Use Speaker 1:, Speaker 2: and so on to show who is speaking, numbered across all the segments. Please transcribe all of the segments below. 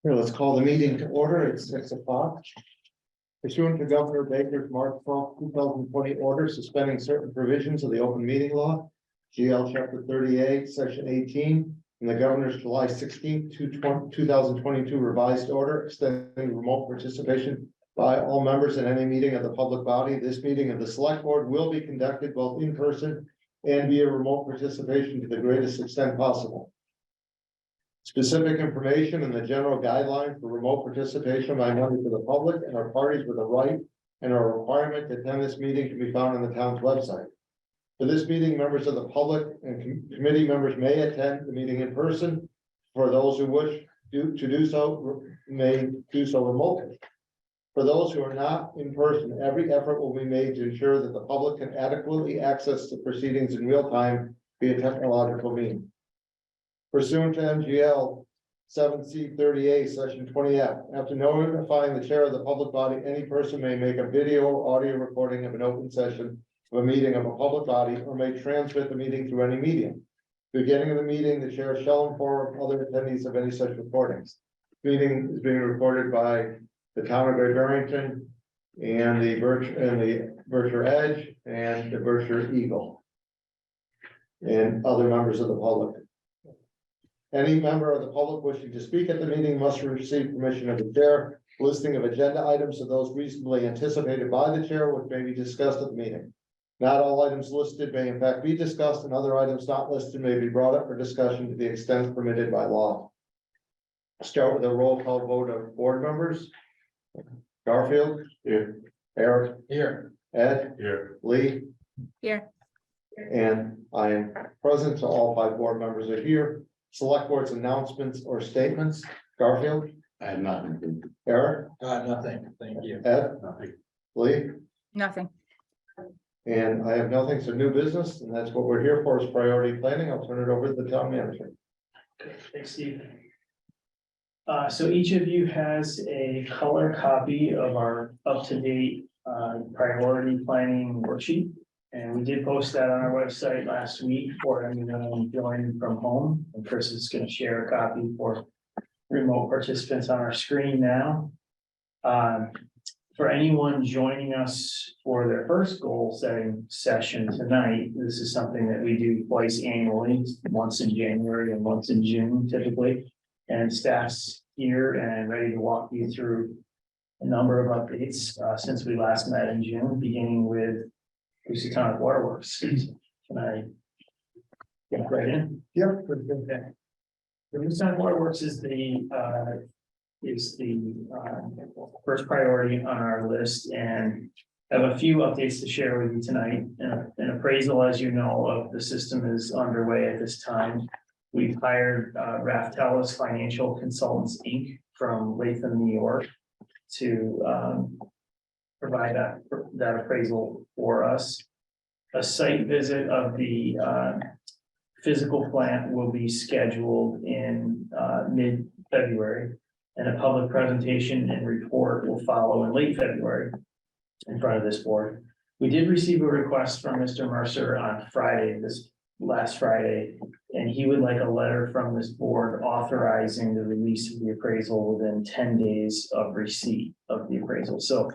Speaker 1: Here, let's call the meeting to order. It's 6 o'clock. Pursuant to Governor Baker's March 12, 2020 order suspending certain provisions of the open meeting law, GL Chapter 38, Section 18, and the Governor's July 16, 2022 revised order extending remote participation by all members in any meeting of the public body. This meeting of the Select Board will be conducted both in person and via remote participation to the greatest extent possible. Specific information and the general guideline for remote participation by members of the public and our parties with a right and a requirement to attend this meeting can be found on the town's website. For this meeting, members of the public and committee members may attend the meeting in person. For those who wish to do so, may do so remotely. For those who are not in person, every effort will be made to ensure that the public can adequately access the proceedings in real time via technological means. Pursuant to MGL 7C38, Section 20F, after notifying the chair of the public body, any person may make a video or audio recording of an open session of a meeting of a public body or may transmit the meeting through any medium. Beginning of the meeting, the chair shall inform other attendees of any such recordings. This meeting is being recorded by the town of Barrington and the Berkshire Edge and the Berkshire Eagle and other members of the public. Any member of the public wishing to speak at the meeting must receive permission of the chair. Listing of agenda items of those reasonably anticipated by the chair, which may be discussed at the meeting. Not all items listed may in fact be discussed, and other items not listed may be brought up for discussion to the extent permitted by law. Start with a roll call vote of board members. Garfield. Here. Eric. Here. Ed. Here. Lee.
Speaker 2: Here.
Speaker 1: And I am present, so all 5 board members are here. Select Board's announcements or statements. Garfield.
Speaker 3: I have nothing.
Speaker 1: Eric.
Speaker 3: Nothing, thank you.
Speaker 1: Ed.
Speaker 3: Nothing.
Speaker 1: Lee.
Speaker 2: Nothing.
Speaker 1: And I have nothing, so new business, and that's what we're here for, is priority planning. I'll turn it over to the town manager.
Speaker 4: Thanks, Steve. So each of you has a color copy of our up-to-date priority planning worksheet. And we did post that on our website last week for anyone joining from home. And Chris is going to share a copy for remote participants on our screen now. For anyone joining us for their first goal setting session tonight, this is something that we do twice annually, once in January and once in June typically. And staff's here and ready to walk you through a number of updates since we last met in June, beginning with Housatonic Waterworks. Can I get right in?
Speaker 1: Yep.
Speaker 4: Okay. The Housatonic Waterworks is the first priority on our list, and I have a few updates to share with you tonight. An appraisal, as you know, of the system is underway at this time. We've hired Raftellus Financial Consultants, Inc. from Latham, New York, to provide that appraisal for us. A site visit of the physical plant will be scheduled in mid-February, and a public presentation and report will follow in late February in front of this board. We did receive a request from Mr. Mercer on Friday, this last Friday, and he would like a letter from this board authorizing the release of the appraisal within 10 days of receipt of the appraisal. So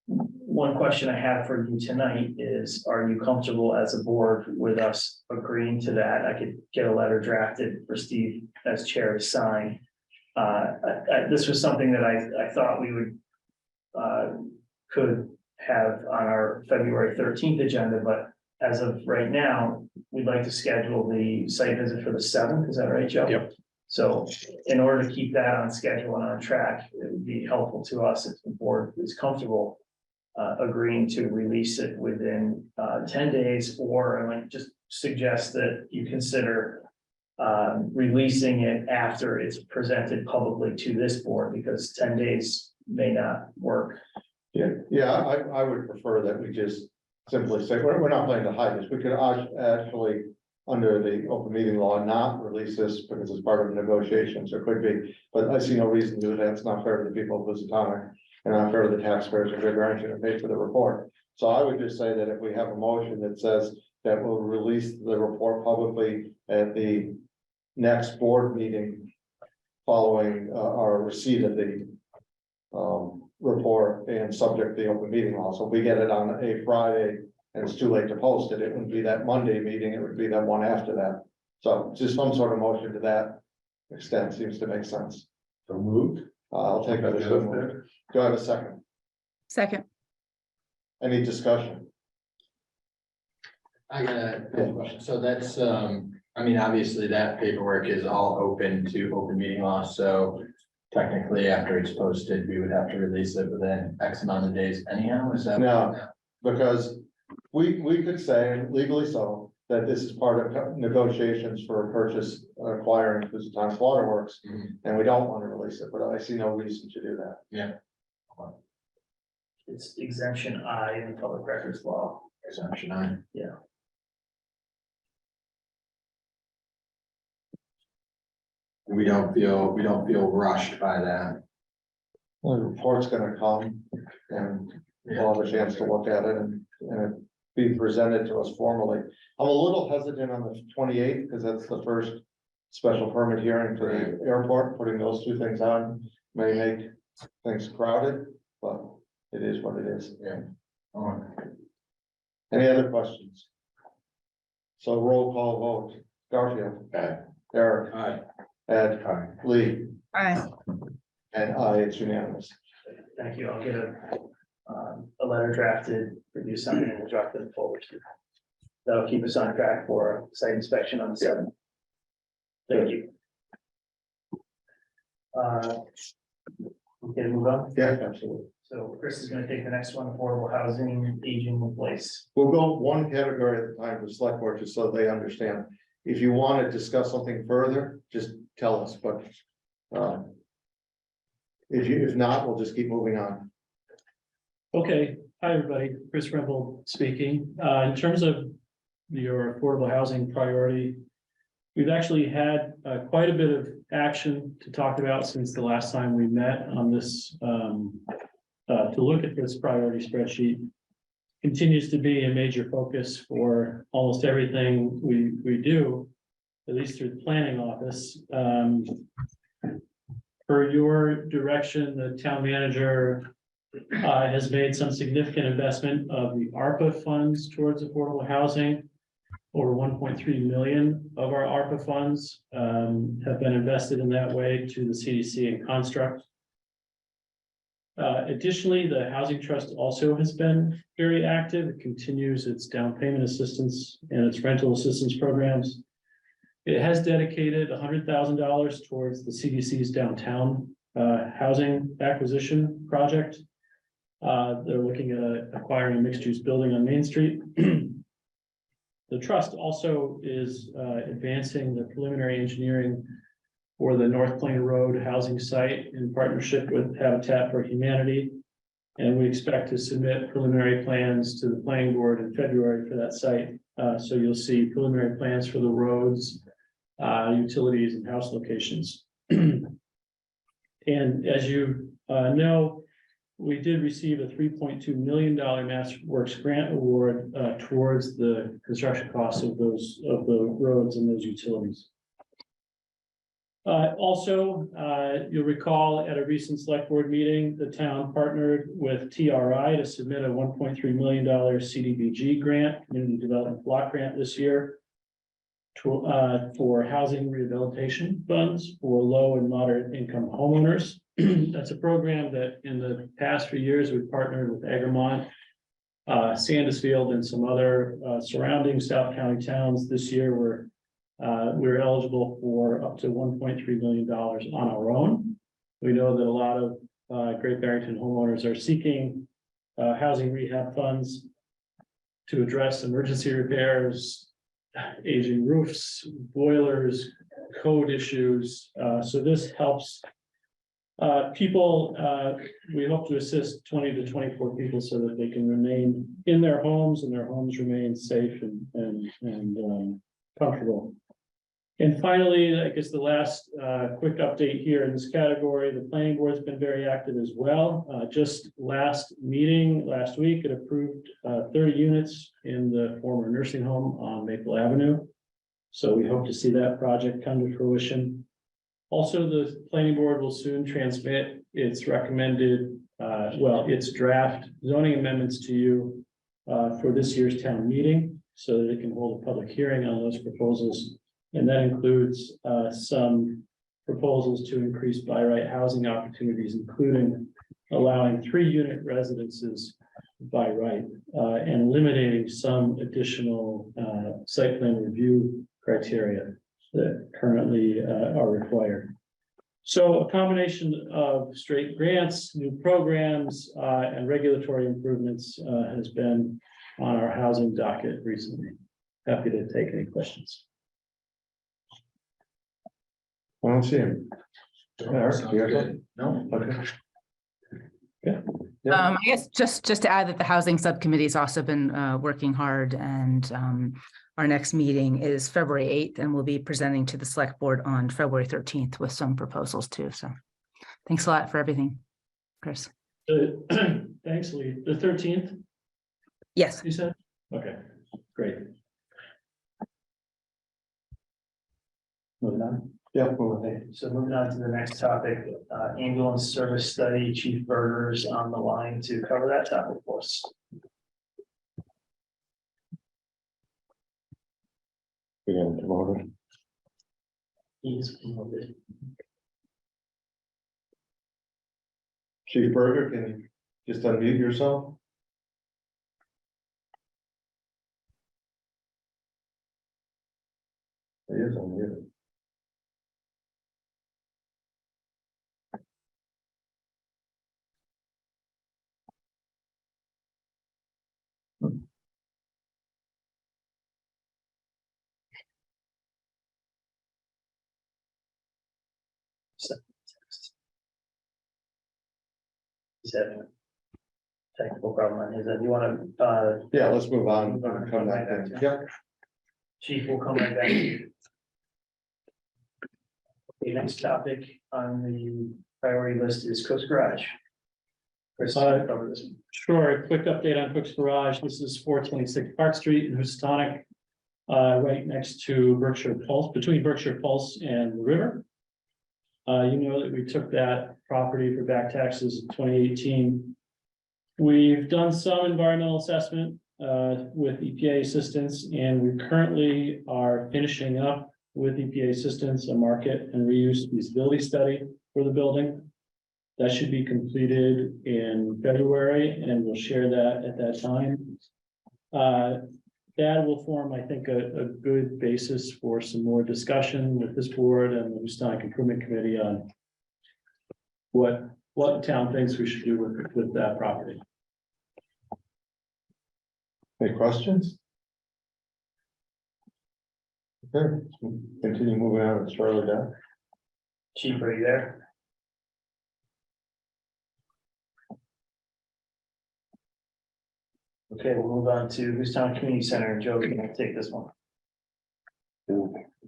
Speaker 4: one question I have for you tonight is, are you comfortable as a board with us agreeing to that? I could get a letter drafted for Steve as chair to sign. This was something that I thought we would could have on our February 13th agenda, but as of right now, we'd like to schedule the site visit for the 7th. Is that right, Joe?
Speaker 3: Yep.
Speaker 4: So in order to keep that on schedule and on track, it would be helpful to us if the board is comfortable agreeing to release it within 10 days, or I might just suggest that you consider releasing it after it's presented publicly to this board, because 10 days may not work.
Speaker 1: Yeah, I would prefer that we just simply say, we're not planning to hide this. We could actually, under the open meeting law, not release this because it's part of negotiations. It could be, but I see no reason to do that. It's not fair to the people of Housatonic and not fair to the taxpayers of Barrington and pay for the report. So I would just say that if we have a motion that says that we'll release the report publicly at the next board meeting following our receipt of the report and subject to the open meeting law. So if we get it on a Friday and it's too late to post it, it wouldn't be that Monday meeting, it would be that one after that. So just some sort of motion to that extent seems to make sense.
Speaker 3: So moved.
Speaker 1: I'll take that as a move. Do I have a second?
Speaker 2: Second.
Speaker 1: Any discussion?
Speaker 3: I got a question. So that's, I mean, obviously that paperwork is all open to open meeting law, so technically after it's posted, we would have to release it within X amount of days anyhow, is that?
Speaker 1: No. Because we could say, and legally so, that this is part of negotiations for a purchase acquiring Housatonic Waterworks,
Speaker 3: Mhm.
Speaker 1: and we don't want to release it, but I see no reason to do that.
Speaker 3: Yeah.
Speaker 4: It's exemption I in public records law.
Speaker 3: Exemption I.
Speaker 4: Yeah.
Speaker 3: We don't feel rushed by that.
Speaker 1: The report's gonna come and we'll have a chance to look at it and be presented to us formally. I'm a little hesitant on the 28th because that's the first special permit hearing for the airport. Putting those two things on may make things crowded, but it is what it is.
Speaker 3: Yeah.
Speaker 1: Any other questions? So roll call vote. Garfield.
Speaker 3: Okay.
Speaker 1: Eric.
Speaker 3: Aye.
Speaker 1: Ed.
Speaker 3: Aye.
Speaker 1: Lee.
Speaker 2: Aye.
Speaker 1: And I, it's unanimous.
Speaker 4: Thank you. I'll get a letter drafted for you signing and we'll drop them forward to you. That'll keep us on track for site inspection on the 7th. Thank you. Okay, move on.
Speaker 1: Yeah, absolutely.
Speaker 4: So Chris is gonna take the next one, affordable housing, aging in place.
Speaker 1: We'll go one category at a time for select board, just so they understand. If you want to discuss something further, just tell us, but if not, we'll just keep moving on.
Speaker 5: Okay, hi, everybody. Chris Rimble speaking. In terms of your affordable housing priority, we've actually had quite a bit of action to talk about since the last time we met on this, to look at this priority spreadsheet. Continues to be a major focus for almost everything we do, at least through the planning office. Per your direction, the town manager has made some significant investment of the ARPA funds towards affordable housing. Over 1.3 million of our ARPA funds have been invested in that way to the CDC and Construct. Additionally, the Housing Trust also has been very active. It continues its down payment assistance and its rental assistance programs. It has dedicated $100,000 towards the CDC's downtown housing acquisition project. They're looking at acquiring a mixed-use building on Main Street. The trust also is advancing the preliminary engineering for the North Plain Road housing site in partnership with Habitat for Humanity. And we expect to submit preliminary plans to the planning board in February for that site. So you'll see preliminary plans for the roads, utilities and house locations. And as you know, we did receive a $3.2 million Mass Works grant award towards the construction costs of the roads and those utilities. Also, you'll recall at a recent select board meeting, the town partnered with TRI to submit a $1.3 million CDBG grant, Community Development Block Grant this year for housing rehabilitation funds for low and moderate income homeowners. That's a program that in the past few years, we've partnered with Egremont, Sandusfield, and some other surrounding South County towns. This year, we're eligible for up to $1.3 million on our own. We know that a lot of Great Barrington homeowners are seeking housing rehab funds to address emergency repairs, aging roofs, boilers, code issues. So this helps people. We hope to assist 20 to 24 people so that they can remain in their homes and their homes remain safe and comfortable. And finally, I guess the last quick update here in this category, the planning board's been very active as well. Just last meeting, last week, it approved 30 units in the former nursing home on Maple Avenue. So we hope to see that project come to fruition. Also, the planning board will soon transmit its recommended, its draft zoning amendments to you for this year's town meeting, so that it can hold a public hearing on those proposals. And that includes some proposals to increase by right housing opportunities, including allowing 3-unit residences by right and eliminating some additional site plan review criteria that currently are required. So a combination of straight grants, new programs, and regulatory improvements has been on our housing docket recently. Happy to take any questions.
Speaker 1: I don't see him. Eric,
Speaker 3: Sounds
Speaker 1: you have
Speaker 3: good. No,
Speaker 1: Okay.
Speaker 2: I guess just to add that the housing subcommittee has also been working hard, and our next meeting is February 8th, and we'll be presenting to the select board on February 13th with some proposals too. So thanks a lot for everything, Chris.
Speaker 5: Thanks, Lee. The 13th,
Speaker 2: Yes.
Speaker 5: you said? Okay, great. Moving on.
Speaker 1: Yeah, well,
Speaker 4: Okay, so moving on to the next topic, ambulance service study, Chief Berger's on the line to cover that topic for us.
Speaker 1: we're gonna come over.
Speaker 4: He's promoted.
Speaker 1: Chief Berger, can you just unmute yourself? He is unmuted.
Speaker 4: He's having a technical problem on his end. You want to,
Speaker 1: Yeah, let's move on.
Speaker 4: Move on.
Speaker 1: Come back in. Yep.
Speaker 4: Chief, will come right back to you. The next topic on the priority list is Coast Garage. Chris, cover this one.
Speaker 5: Sure, a quick update on Cook's Garage. This is 426 Park Street in Houstonic, right next to Berkshire Pulse, between Berkshire Pulse and the river. You know that we took that property for back taxes in 2018. We've done some environmental assessment with EPA assistance, and we currently are finishing up with EPA assistance a market and reuse feasibility study for the building. That should be completed in February, and we'll share that at that time. That will form, I think, a good basis for some more discussion with this board and the Houstonic Improvement Committee on what the town thinks we should do with that property.
Speaker 1: Any questions? Okay, continue moving on with Charlie down.
Speaker 4: Chief, are you there? Okay, we'll move on to Houstonic Community Center. Joe, you can take this one.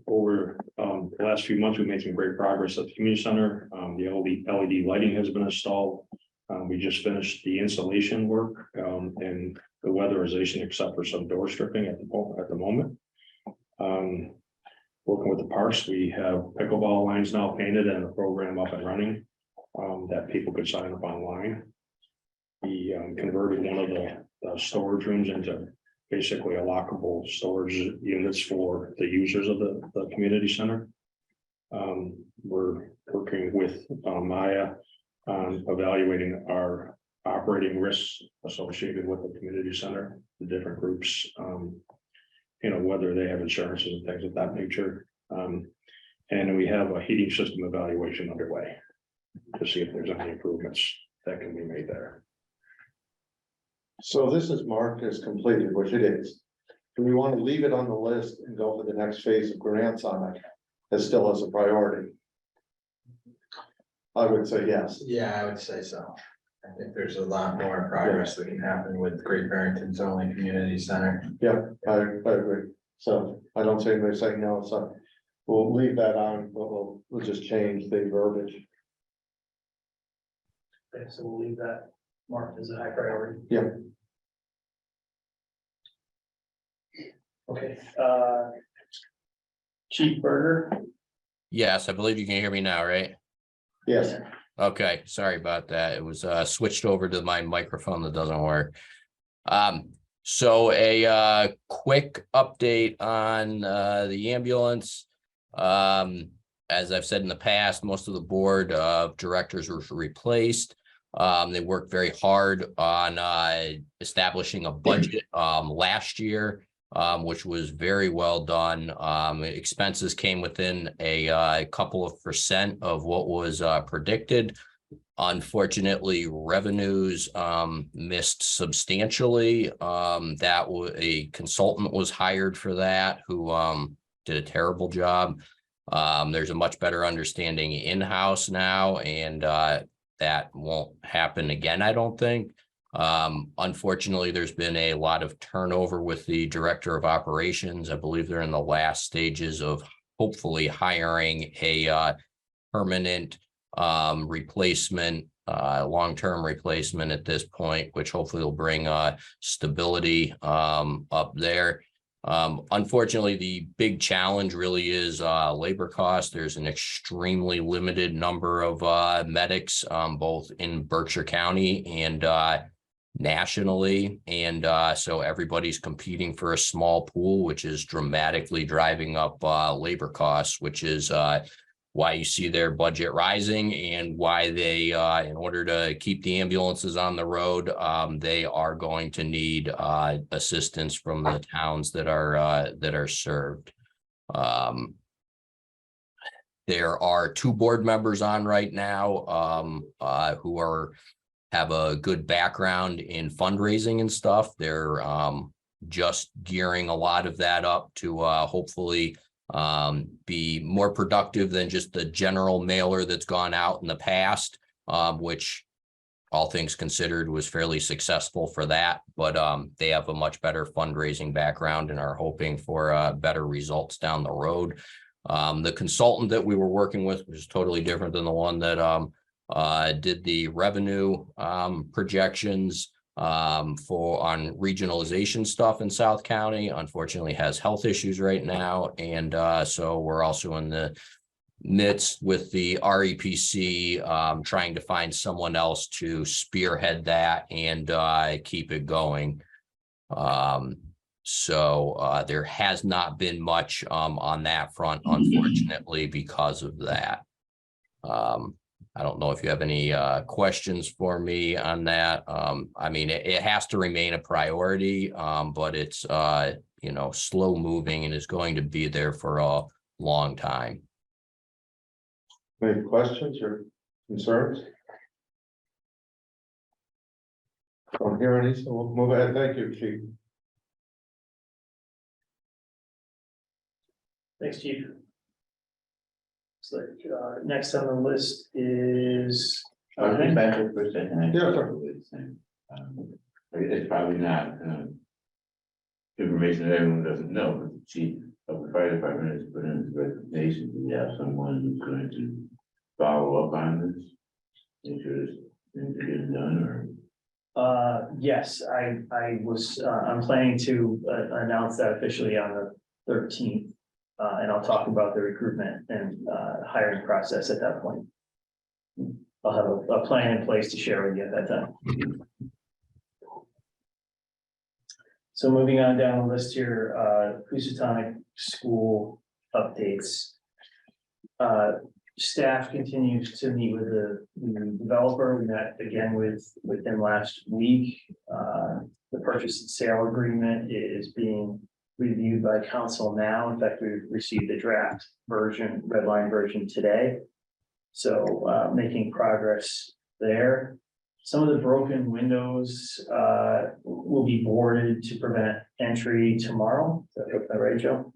Speaker 6: Over the last few months, we've made some great progress at the community center. The LED lighting has been installed. We just finished the insulation work and the weatherization, except for some door stripping at the moment. Working with the parks, we have pickleball lines now painted and a program up and running that people could sign up online. We converted one of the storage rooms into basically a lockable storage units for the users of the community center. We're working with Maya on evaluating our operating risks associated with the community center, the different groups, whether they have insurances and things of that nature. And we have a heating system evaluation underway to see if there's any improvements that can be made there.
Speaker 1: So this is marked as completed, which it is. Do we want to leave it on the list and go for the next phase of grants on it? As still as a priority? I would say yes.
Speaker 3: yeah, I would say so. I think there's a lot more progress that can happen with Great Barrington's only community center.
Speaker 1: Yeah, I agree. So I don't see anybody saying no, so we'll leave that on, but we'll just change the verbiage.
Speaker 4: Okay, so we'll leave that marked as a high priority.
Speaker 1: Yeah.
Speaker 4: Okay, Chief Berger,
Speaker 7: Yes, I believe you can hear me now, right?
Speaker 1: Yes,
Speaker 7: Okay, sorry about that. It was switched over to my microphone that doesn't work. So a quick update on the ambulance. As I've said in the past, most of the board of directors were replaced. They worked very hard on establishing a budget last year, which was very well done. Expenses came within a couple of percent of what was predicted. Unfortunately, revenues missed substantially. A consultant was hired for that who did a terrible job. There's a much better understanding in-house now, and that won't happen again, I don't think. Unfortunately, there's been a lot of turnover with the director of operations. I believe they're in the last stages of hopefully hiring a permanent replacement, long-term replacement at this point, which hopefully will bring stability up there. Unfortunately, the big challenge really is labor cost. There's an extremely limited number of medics, both in Berkshire County and nationally, and so everybody's competing for a small pool, which is dramatically driving up labor costs, which is why you see their budget rising, and why they, in order to keep the ambulances on the road, they are going to need assistance from the towns that are served. There are 2 board members on right now who have a good background in fundraising and stuff. They're just gearing a lot of that up to hopefully be more productive than just the general mailer that's gone out in the past, which all things considered was fairly successful for that, but they have a much better fundraising background and are hoping for better results down the road. The consultant that we were working with was totally different than the one that did the revenue projections on regionalization stuff in South County. Unfortunately has health issues right now, and so we're also in the midst with the REPC trying to find someone else to spearhead that and keep it going. So there has not been much on that front, unfortunately, because of that. I don't know if you have any questions for me on that. I mean, it has to remain a priority, but it's slow moving and is going to be there for a long time.
Speaker 1: any questions or concerns? Don't hear any, so we'll move ahead. Thank you, Chief.
Speaker 4: Thanks, Chief. So, next on the list is.
Speaker 8: I'll get back to it for a second.
Speaker 1: Yeah, sure.
Speaker 8: It's probably not information that everyone doesn't know, but the chief of the fire department has put in his resignation. We have someone who's going to follow up on this. Make sure this things are getting done, or
Speaker 4: Yes, I'm planning to announce that officially on the 13th. And I'll talk about the recruitment and hiring process at that point. I'll have a plan in place to share with you at that time. So moving on down the list here, Housatonic School updates. Staff continues to meet with the developer. We met again with them last week. The purchase and sale agreement is being reviewed by council now. In fact, we received the draft version, red line version today. So making progress there. Some of the broken windows will be boarded to prevent entry tomorrow. Is that right, Joe?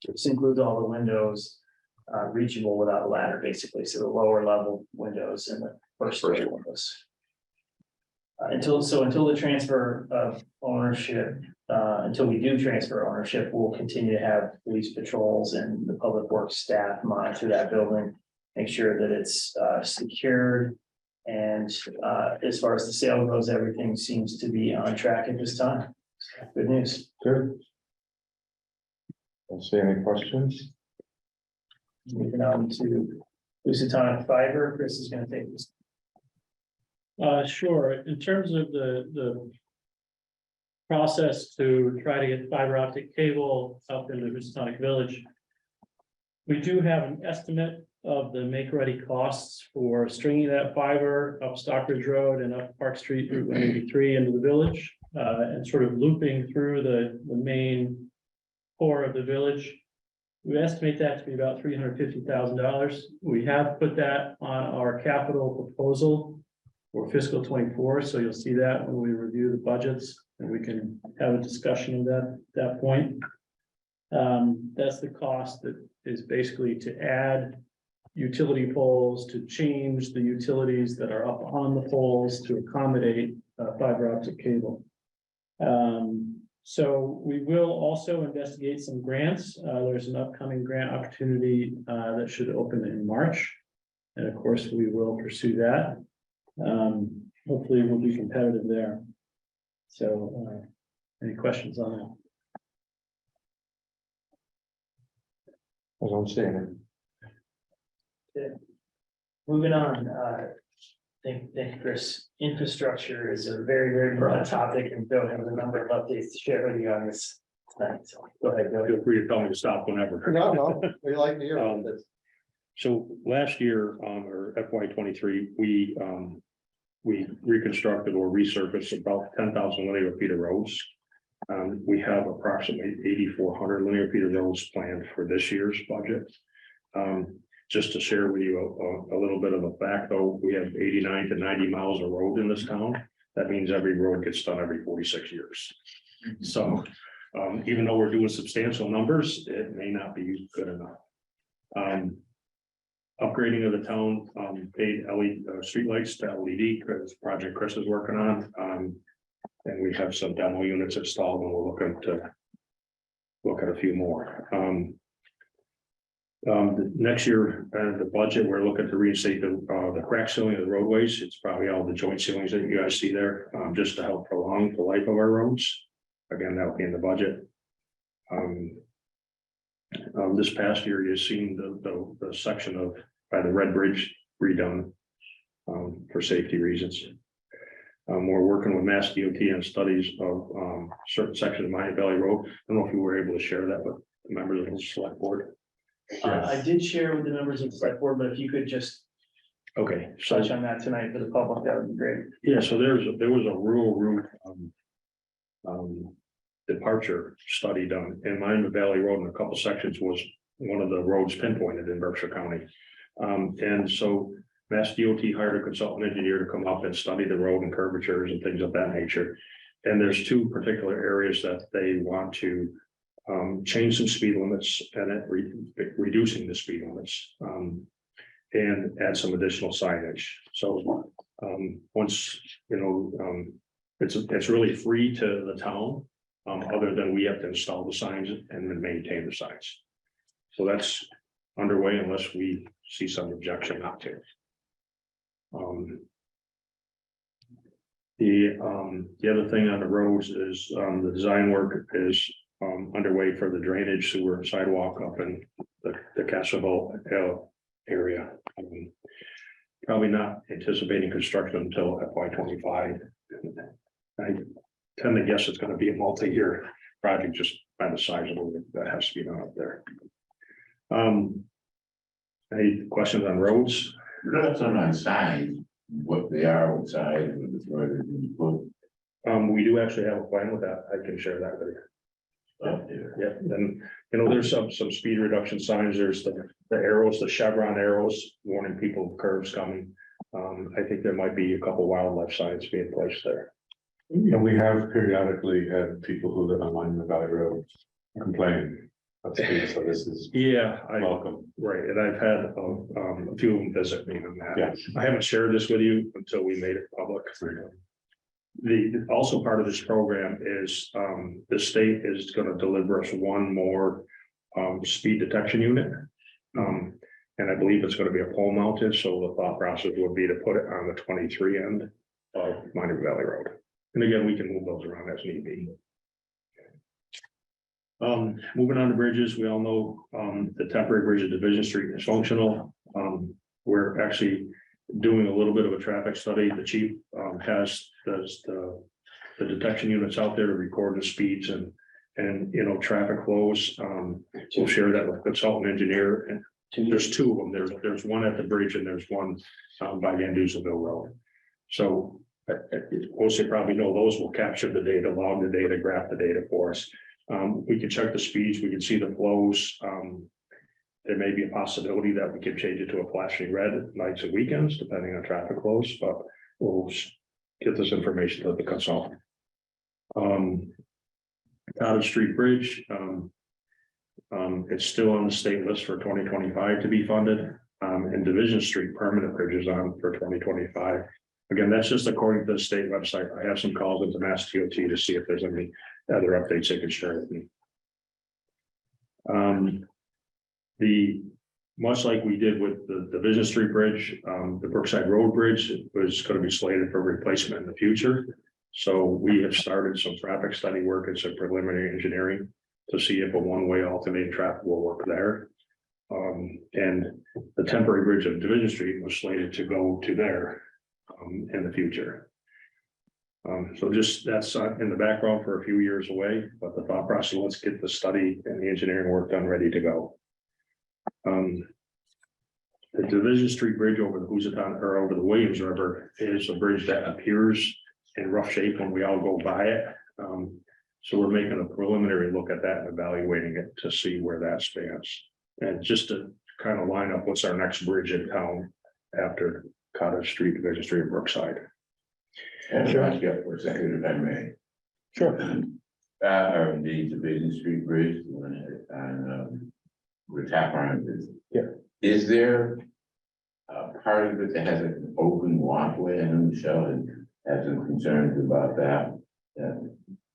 Speaker 4: This includes all the windows reachable without a ladder, basically. So the lower level windows and the first story windows. Until the transfer of ownership, until we do transfer ownership, we'll continue to have police patrols and the public works staff monitor that building, make sure that it's secured. And as far as the sale goes, everything seems to be on track at this time. Good news.
Speaker 1: Good. Don't see any questions.
Speaker 4: Moving on to Lusitano Fiber, Chris is gonna take this.
Speaker 5: Sure, in terms of the process to try to get fiber optic cable up into Houstonic Village, we do have an estimate of the make-ready costs for stringing that fiber up Stockbridge Road and up Park Street Route 183 into the village, and sort of looping through the main core of the village. We estimate that to be about $350,000. We have put that on our capital proposal for fiscal 24, so you'll see that when we review the budgets, and we can have a discussion of that point. That's the cost that is basically to add utility poles, to change the utilities that are up on the poles to accommodate fiber optic cable. So we will also investigate some grants. There's an upcoming grant opportunity that should open in March. And of course, we will pursue that. Hopefully we'll be competitive there. So any questions on that?
Speaker 1: I don't see any.
Speaker 4: Moving on, thank you, Chris. Infrastructure is a very, very broad topic, and Bill has a number of updates to share with you on this tonight. So go ahead, Bill.
Speaker 6: Feel free to tell me to stop whenever.
Speaker 1: No, we like to hear about this.
Speaker 6: So last year, or FY 23, we reconstructed or resurfaced about 10,000 linear feet of roads. We have approximately 8,400 linear feet of roads planned for this year's budget. Just to share with you a little bit of a fact, though, we have 89 to 90 miles of road in this town. That means every road gets done every 46 years. So even though we're doing substantial numbers, it may not be good enough. Upgrading of the town paid LED streetlights to LED, because project Chris is working on. And we have some demo units installed, and we're looking to look at a few more. Next year, the budget, we're looking to reinstate the crack sealing of the roadways. It's probably all the joint ceilings that you guys see there, just to help prolong the life of our roads. Again, that'll be in the budget. This past year, you've seen the section of by the Red Bridge redone for safety reasons. We're working with Mass DOT on studies of certain sections of Miami Valley Road. I don't know if you were able to share that with the members of the select board.
Speaker 4: I did share with the members of the select board, but if you could just
Speaker 6: Okay, so
Speaker 4: touch on that tonight for the public, that would be great.
Speaker 6: yeah, so there was a rural route departure study done, and Miami Valley Road in a couple sections was one of the roads pinpointed in Berkshire County. And so Mass DOT hired a consultant engineer to come up and study the road and curvatures and things of that nature. And there's two particular areas that they want to change some speed limits and reducing the speed limits, and add some additional signage. So once, it's really free to the town, other than we have to install the signs and then maintain the signs. So that's underway unless we see some objection not to. The other thing on the roads is the design work is underway for the drainage, sewer, and sidewalk up in the Castroville area. Probably not anticipating construction until FY 25. I tend to guess it's going to be a multi-year project just by the size of it that has to be done up there. Any questions on roads?
Speaker 8: That's on signs, what they are, what size, what they're going to
Speaker 6: We do actually have a plan with that. I can share that with you.
Speaker 8: put up there.
Speaker 6: Yeah, and there's some speed reduction signs. There's the arrows, the chevron arrows warning people of curves coming. I think there might be a couple wildlife signs being placed there.
Speaker 9: And we have periodically had people who live on Miami Valley Road complain of speed, so this is
Speaker 6: Yeah,
Speaker 9: welcome.
Speaker 6: right, and I've had a few of them visit me on that.
Speaker 9: Yes.
Speaker 6: I haven't shared this with you until we made it public. Also part of this program is the state is going to deliver us one more speed detection unit. And I believe it's going to be a pole mounted, so the thought process would be to put it on the 23 end of Miami Valley Road. And again, we can move those around as need be. Moving on to bridges, we all know, the temporary bridge at Division Street is functional. We're actually doing a little bit of a traffic study. The chief, does the detection units out there to record the speeds and, you know, traffic flows. We'll share that with consultant engineer, and there's two of them. There's one at the bridge and there's one, by Van Dusenville Road. So, most of you probably know those will capture the data, log the data, graph the data for us. We can check the speeds, we can see the flows. There may be a possibility that we could change it to a flashing red nights and weekends, depending on traffic flows, but we'll get this information to the consultant. Cottage Street Bridge, it's still on the state list for 2025 to be funded. And Division Street permanent bridge is on for 2025. Again, that's just according to the state website. I have some calls into Mass DOT to see if there's any other updates they can share with me. Much like we did with the Division Street Bridge, the Brookside Road Bridge was going to be slated for replacement in the future. So we have started some traffic study work and some preliminary engineering to see if a one-way alternating traffic will work there. And the temporary bridge of Division Street was slated to go to there in the future. So just that's in the background for a few years away, but the thought process, let's get the study and the engineering work done, ready to go. The Division Street Bridge over the Housatonic or over the Williams River is a bridge that appears in rough shape when we all go by it. So we're making a preliminary look at that and evaluating it to see where that stands. And just to kind of line up what's our next bridge in town after Cottage Street, Division Street, and Brookside.
Speaker 8: And back up for a second, if I may.
Speaker 6: Sure.
Speaker 8: The Division Street Bridge, the one on, where Tap Iron is.
Speaker 6: Yeah.
Speaker 8: Is there a part of it that has an open walkway? I know Michelle has some concerns about that.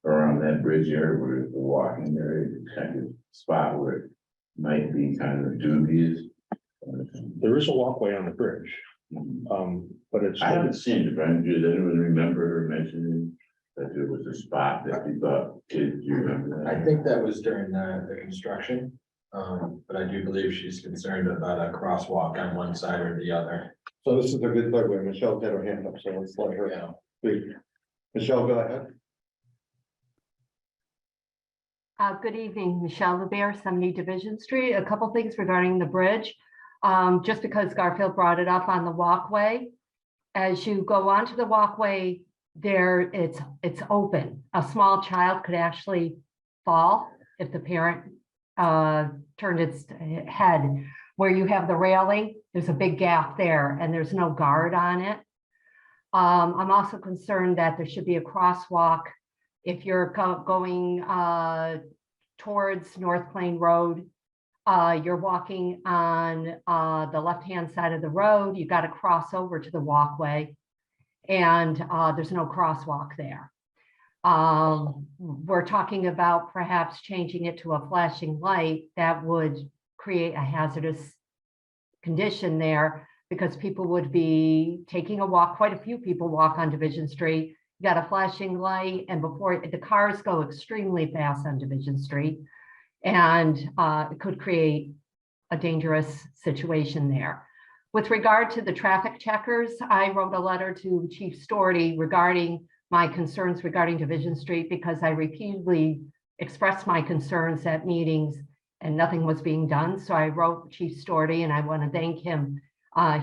Speaker 8: Around that bridge area where the walking area is kind of spot where it might be kind of dubious.
Speaker 6: There is a walkway on the bridge, but it's.
Speaker 8: I haven't seen it, but I don't remember her mentioning that there was a spot that we thought, do you remember that?
Speaker 3: I think that was during the construction. But I do believe she's concerned about a crosswalk on one side or the other.
Speaker 1: So this is a good segue. Michelle's got her hand up, so let's let her speak. Michelle, go ahead.
Speaker 10: Good evening, Michelle LeBear, 70 Division Street. A couple things regarding the bridge. Just because Garfield brought it up on the walkway, as you go onto the walkway, there it's open. A small child could actually fall if the parent turned its head. Where you have the railing, there's a big gap there and there's no guard on it. I'm also concerned that there should be a crosswalk if you're going towards North Plain Road. You're walking on the left-hand side of the road, you got to cross over to the walkway, and there's no crosswalk there. We're talking about perhaps changing it to a flashing light that would create a hazardous condition there, because people would be taking a walk. Quite a few people walk on Division Street. You got a flashing light, and before the cars go extremely fast on Division Street, and it could create a dangerous situation there. With regard to the traffic checkers, I wrote a letter to Chief Storty regarding my concerns regarding Division Street, because I repeatedly expressed my concerns at meetings and nothing was being done. So I wrote Chief Storty, and I want to thank him.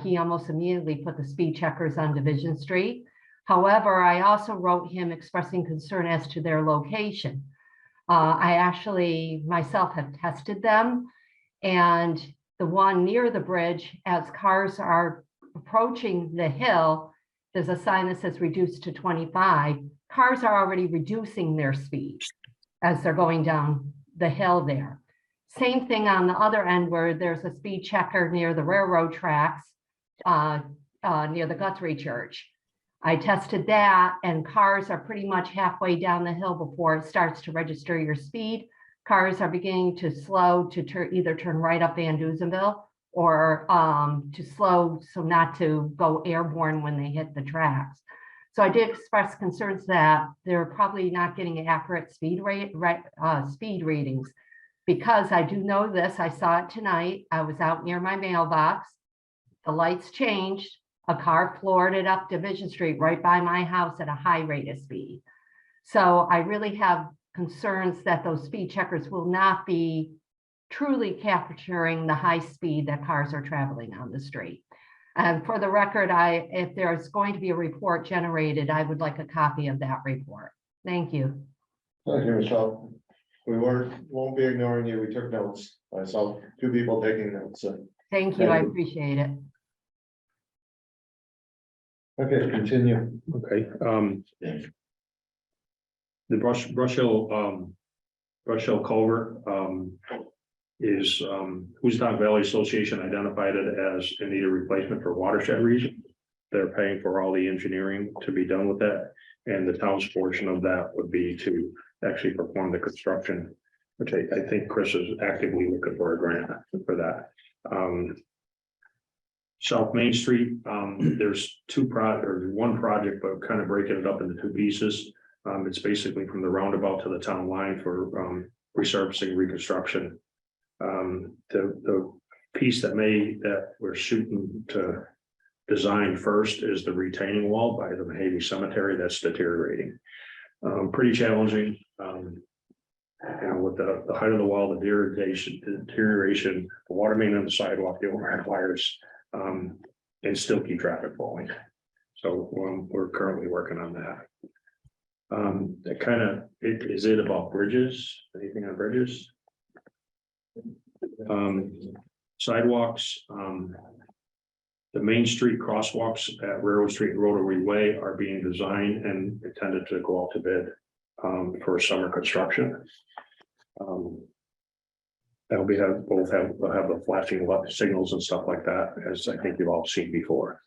Speaker 10: He almost immediately put the speed checkers on Division Street. However, I also wrote him expressing concern as to their location. I actually myself have tested them, and the one near the bridge, as cars are approaching the hill, there's a sign that says reduced to 25. Cars are already reducing their speed as they're going down the hill there. Same thing on the other end, where there's a speed checker near the railroad tracks, near the Guthrie Church. I tested that, and cars are pretty much halfway down the hill before it starts to register your speed. Cars are beginning to slow to either turn right up Van Dusenville, or to slow so not to go airborne when they hit the tracks. So I did express concerns that they're probably not getting accurate speed readings. Because I do know this, I saw it tonight. I was out near my mailbox. The lights changed. A car floored it up Division Street right by my house at a high rate of speed. So I really have concerns that those speed checkers will not be truly capturing the high speed that cars are traveling on the street. And for the record, if there's going to be a report generated, I would like a copy of that report. Thank you.
Speaker 1: Thank you, Michelle. We won't be ignoring you. We took notes. I saw 2 people taking notes. So.
Speaker 10: Thank you. I appreciate it.
Speaker 1: Okay, continue.
Speaker 6: Okay, the Brush Hill culvert, is, Housatonic Valley Association identified it as in need of replacement for watershed region. They're paying for all the engineering to be done with that, and the town's portion of that would be to actually perform the construction, which I think Chris is actively looking for a grant for that. South Main Street, there's one project, but kind of breaking it up into 2 pieces. It's basically from the roundabout to the town line for resurfacing, reconstruction. The piece that we're shooting to design first is the retaining wall by the Mahavy Cemetery that's deteriorating. Pretty challenging. With the height of the wall, the deterioration, the water main on the sidewalk, the overhead wires, and still keep traffic flowing. So we're currently working on that. Is it about bridges? Anything on bridges? Sidewalks, the Main Street crosswalks at Railroad Street and Rotary Way are being designed and intended to go out to bid for summer construction. They'll have the flashing signals and stuff like that, as I think you've all seen before.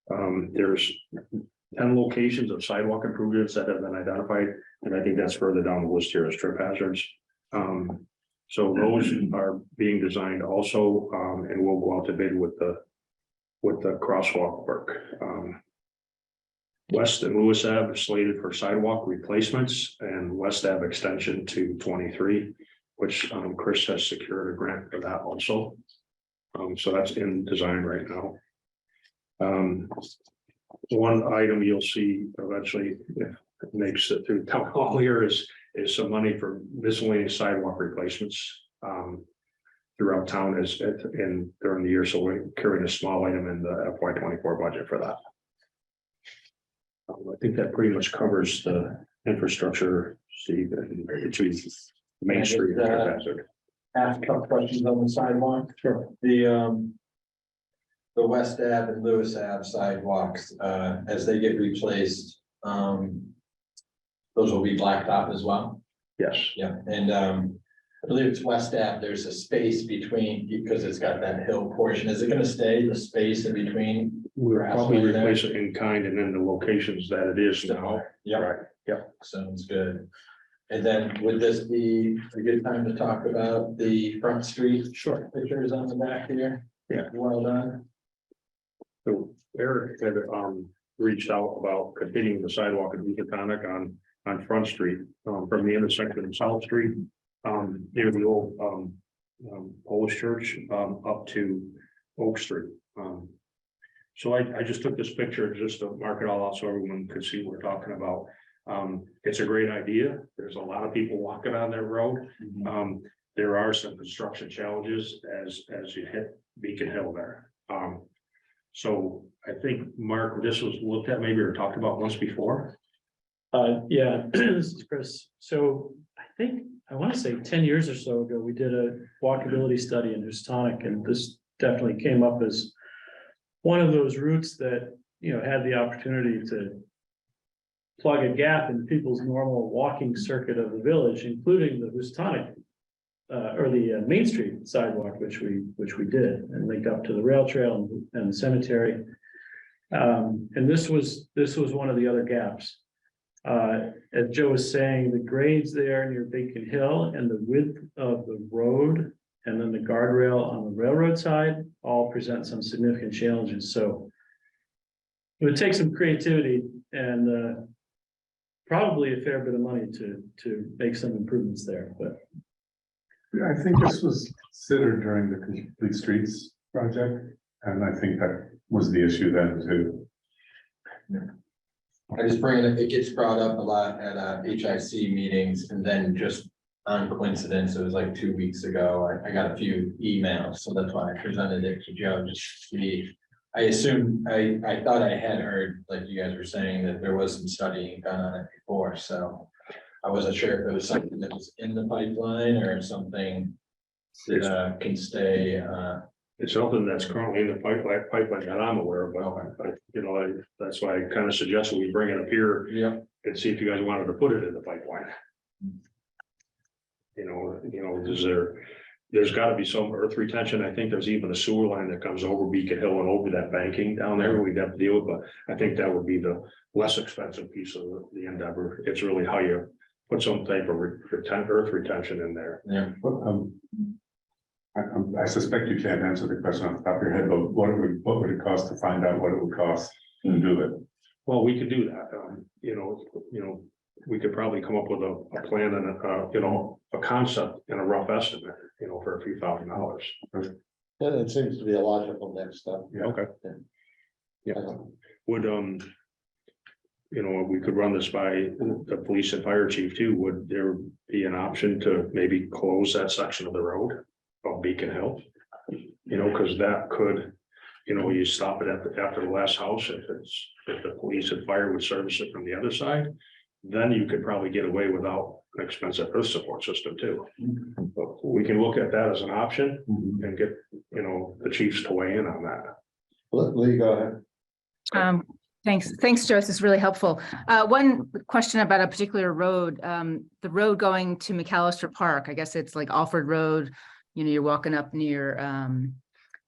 Speaker 6: There's 10 locations of sidewalk improvements that have been identified, and I think that's further down the list here as trip hazards. So those are being designed also, and we'll go out to bid with the crosswalk work. West and Lewis Ave is slated for sidewalk replacements and West Ave extension to 23, which Chris has secured a grant for that also. So that's in design right now. One item you'll see eventually, if it makes it through town hall here, is some money for miscellaneous sidewalk replacements throughout town during the year. So we're carrying a small item in the FY24 budget for that. I think that pretty much covers the infrastructure, Steve, between Main Street and trip hazard.
Speaker 3: Ask a couple questions on the sidewalk.
Speaker 6: Sure.
Speaker 3: The West Ave and Lewis Ave sidewalks, as they get replaced, those will be blacktop as well.
Speaker 6: Yes.
Speaker 3: Yeah, and I believe it's West Ave. There's a space between because it's got that hill portion. Is it going to stay the space in between?
Speaker 6: We'll probably replace it in kind and then the locations that it is now.
Speaker 3: Yeah.
Speaker 6: Right. Yep.
Speaker 3: Sounds good. And then would this be a good time to talk about the front street?
Speaker 6: Sure.
Speaker 3: Pictures on the back here?
Speaker 6: Yeah.
Speaker 3: Well done.
Speaker 6: So Eric had reached out about continuing the sidewalk in Housatonic on Front Street from the intersection of South Street near the old Polish church up to Oak Street. So I just took this picture just to mark it all out so everyone could see what we're talking about. It's a great idea. There's a lot of people walking on that road. There are some construction challenges as you hit Beacon Hill there. So I think, Mark, this was looked at maybe or talked about once before.
Speaker 5: Yeah, this is Chris. So I want to say 10 years or so ago, we did a walkability study in Housatonic, and this definitely came up as one of those routes that, had the opportunity to plug a gap in people's normal walking circuit of the village, including the Housatonic or the Main Street sidewalk, which we did, and linked up to the rail trail and the cemetery. And this was one of the other gaps. As Joe was saying, the grades there near Beacon Hill and the width of the road and then the guardrail on the railroad side all present some significant challenges. So, It would take some creativity and probably a fair bit of money to make some improvements there, but.
Speaker 9: Yeah, I think this was considered during the Complete Streets project, and I think that was the issue then too.
Speaker 3: I just bring it, it gets brought up a lot at HIC meetings, and then just on coincidence, it was like 2 weeks ago, I got a few emails, so that's why I presented it to Joe, just to see. I assumed, I thought I had heard, like you guys were saying, that there was some studying done on it before, so I wasn't sure if it was something that was in the pipeline or something that can stay.
Speaker 6: It's something that's currently in the pipeline that I'm aware of, but you know, that's why I kind of suggested we bring it up here
Speaker 3: Yeah.
Speaker 6: and see if you guys wanted to put it in the pipeline. You know, there's got to be some earth retention. I think there's even a sewer line that comes over Beacon Hill and over that banking down there. We'd have to deal with, but I think that would be the less expensive piece of the endeavor. It's really how you put some type of earth retention in there.
Speaker 3: Yeah.
Speaker 9: I suspect you can't answer the question off the top of your head, but what would it cost to find out what it would cost to do it?
Speaker 6: Well, we could do that. You know, we could probably come up with a plan and a concept and a rough estimate, you know, for a few $1,000s.
Speaker 1: Yeah, it seems to be a logical next step.
Speaker 9: Yeah.
Speaker 6: Okay. Yeah. Would, you know, we could run this by the police and fire chief too. Would there be an option to maybe close that section of the road of Beacon Hill? You know, because that could, you know, you stop it after the last house, if the police and fire would service it from the other side, then you could probably get away without an expensive earth support system too. But we can look at that as an option and get, you know, the chiefs to weigh in on that.
Speaker 1: Lee, go ahead.
Speaker 2: Thanks, Joe. This is really helpful. One question about a particular road, the road going to McAllister Park, I guess it's like Alford Road. You know, you're walking up near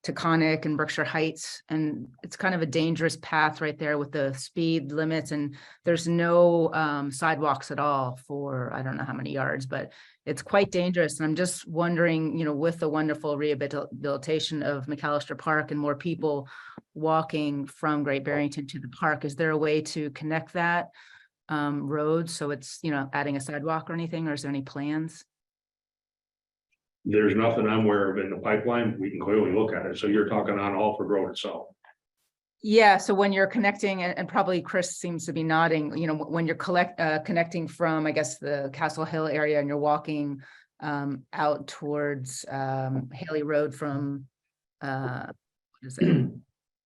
Speaker 2: Taconic and Berkshire Heights, and it's kind of a dangerous path right there with the speed limits, and there's no sidewalks at all for I don't know how many yards, but it's quite dangerous. And I'm just wondering, you know, with the wonderful rehabilitation of McAllister Park and more people walking from Great Barrington to the park, is there a way to connect that road so it's, you know, adding a sidewalk or anything, or is there any plans?
Speaker 6: There's nothing I'm aware of in the pipeline. We can clearly look at it. So you're talking on Alford Road itself.
Speaker 2: Yeah, so when you're connecting, and probably Chris seems to be nodding, you know, when you're connecting from, I guess, the Castle Hill area and you're walking out towards Haley Road from, what is it?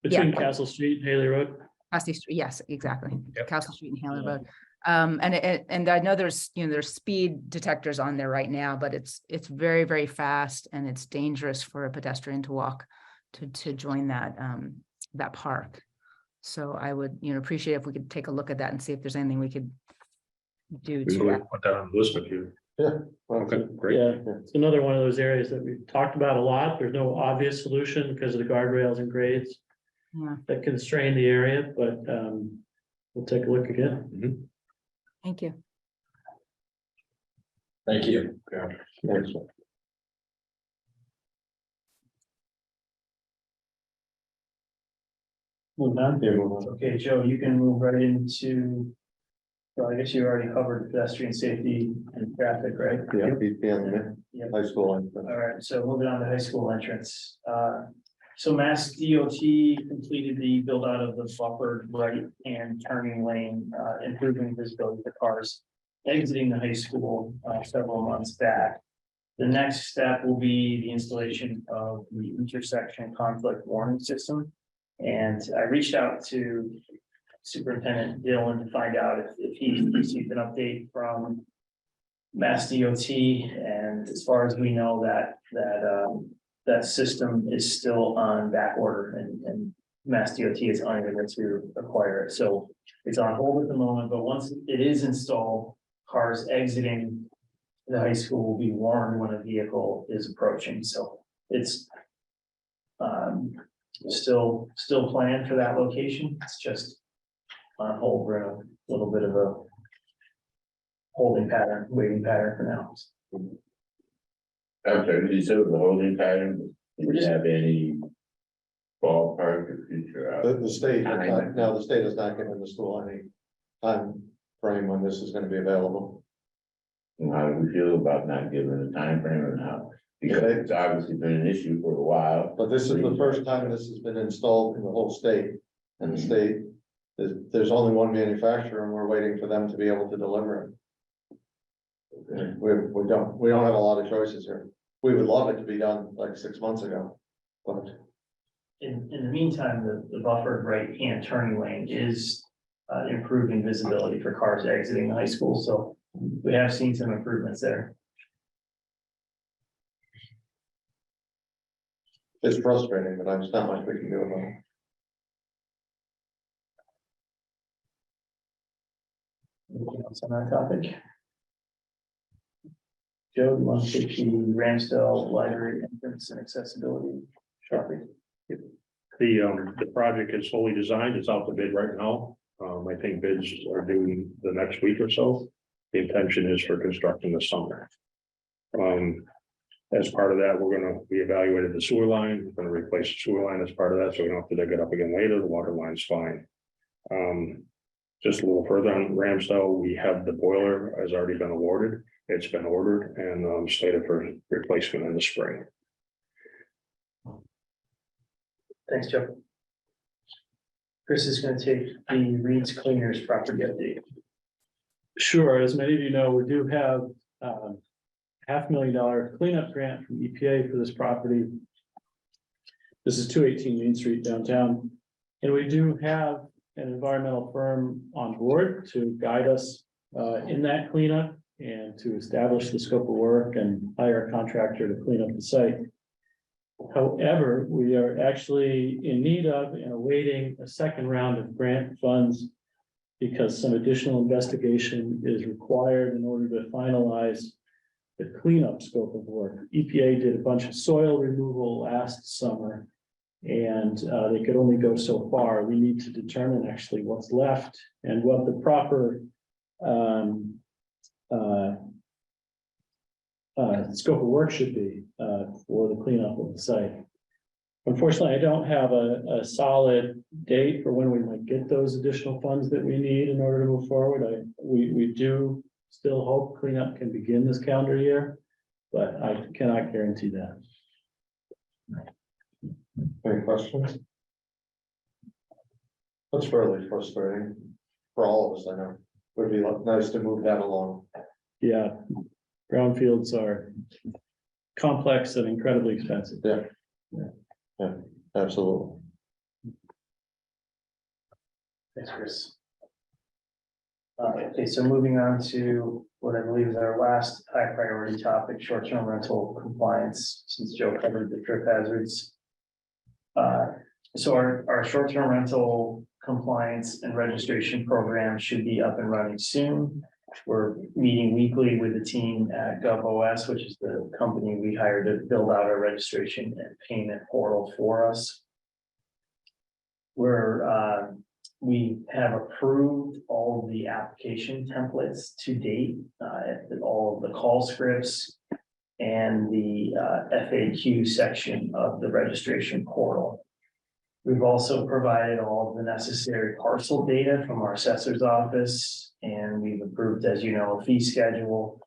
Speaker 5: Between
Speaker 2: Yeah.
Speaker 5: Castle Street and Haley Road.
Speaker 2: Castle Street, yes, exactly.
Speaker 6: Yep.
Speaker 2: Castle Street and Haley
Speaker 5: Yeah.
Speaker 2: Road. And I know there's, you know, there's speed detectors on there right now, but it's very, very fast, and it's dangerous for a pedestrian to walk to join that park. So I would, you know, appreciate if we could take a look at that and see if there's anything we could do
Speaker 6: So we
Speaker 2: to.
Speaker 6: put that on the list with you.
Speaker 1: Yeah.
Speaker 6: Okay, great.
Speaker 5: Yeah, it's another one of those areas that we've talked about a lot. There's no obvious solution because of the guardrails and grades
Speaker 2: Yeah,
Speaker 5: that constrain the area, but we'll take a look again.
Speaker 2: thank you.
Speaker 3: Thank you.
Speaker 1: Thanks.
Speaker 4: Moving on.
Speaker 1: Yeah, move on.
Speaker 4: Okay, Joe, you can move right into, well, I guess you already covered pedestrian safety and traffic, right?
Speaker 1: Yeah, BPM,
Speaker 4: Yep.
Speaker 1: high school.
Speaker 4: All right, so moving on to high school entrance. So Mass DOT completed the build out of the buffered right and turning lane, improving visibility for cars exiting the high school several months back. The next step will be the installation of the intersection conflict warning system. And I reached out to Superintendent Dillon to find out if he received an update from Mass DOT, and as far as we know, that system is still on back order, and Mass DOT is unable to acquire it. So it's on hold at the moment, but once it is installed, cars exiting the high school will be warned when a vehicle is approaching. So it's still planned for that location. It's just on hold. We're in a little bit of a holding pattern, waiting pattern for now.
Speaker 8: I'm sorry, did you say it was a holding pattern? Did you have any ballpark or future figure out.
Speaker 1: The state, no, the state is not giving the school any time frame when this is gonna be available.
Speaker 8: How do we feel about not giving a time frame or not? Because it's obviously been an issue for a while.
Speaker 1: But this is the first time this has been installed in the whole state. And the state, there's only one manufacturer and we're waiting for them to be able to deliver it.
Speaker 8: Okay.
Speaker 1: We don't have a lot of choices here. We would love it to be done like 6 months ago. But
Speaker 4: In the meantime, the buffered right-hand turning lane is improving visibility for cars exiting the high school, so we have seen some improvements there.
Speaker 1: it's frustrating, but there's not much we can do about it.
Speaker 4: Anything else on that topic? Joe, you want to take the Ramsdale Library entrance and accessibility shortly?
Speaker 6: The project is fully designed, it's out to bid right now. I think bids are due the next week or so. The intention is for construction this summer. As part of that, we're gonna reevaluate the sewer line, we're gonna replace the sewer line as part of that, so we don't have to dig it up again later, the water line's fine. Just a little further on Ramsdale, we have the boiler has already been awarded, it's been ordered and slated for replacement in the spring.
Speaker 4: Thanks, Joe. Chris is going to take the Reed's Cleaners property update.
Speaker 5: Sure, as many of you know, we do have $500,000 cleanup grant from EPA for this property. This is 218 Main Street downtown, and we do have an environmental firm on board to guide us in that cleanup and to establish the scope of work and hire a contractor to clean up the site. However, we are actually in need of and awaiting a second round of grant funds because some additional investigation is required in order to finalize the cleanup scope of work. EPA did a bunch of soil removal last summer and they could only go so far. We need to determine actually what's left and what the proper scope of work should be for the cleanup of the site. Unfortunately, I don't have a solid date for when we might get those additional funds that we need in order to move forward. We do still hope cleanup can begin this calendar year, but I cannot guarantee that.
Speaker 1: Any questions? That's fairly frustrating for all of us, I know. Would be nice to move that along.
Speaker 5: Yeah, brownfields are complex and incredibly expensive.
Speaker 1: Yeah, absolutely.
Speaker 4: Thanks, Chris. Okay, so moving on to what I believe is our last high priority topic, short-term rental compliance, since Joe covered the trip hazards. So our short-term rental compliance and registration program should be up and running soon. We're meeting weekly with the team at GovOS, which is the company we hired to build out our registration and payment portal for us. We have approved all of the application templates to date, all of the call scripts and the FAQ section of the registration portal. We've also provided all of the necessary parcel data from our assessor's office, and we've approved, as you know, a fee schedule.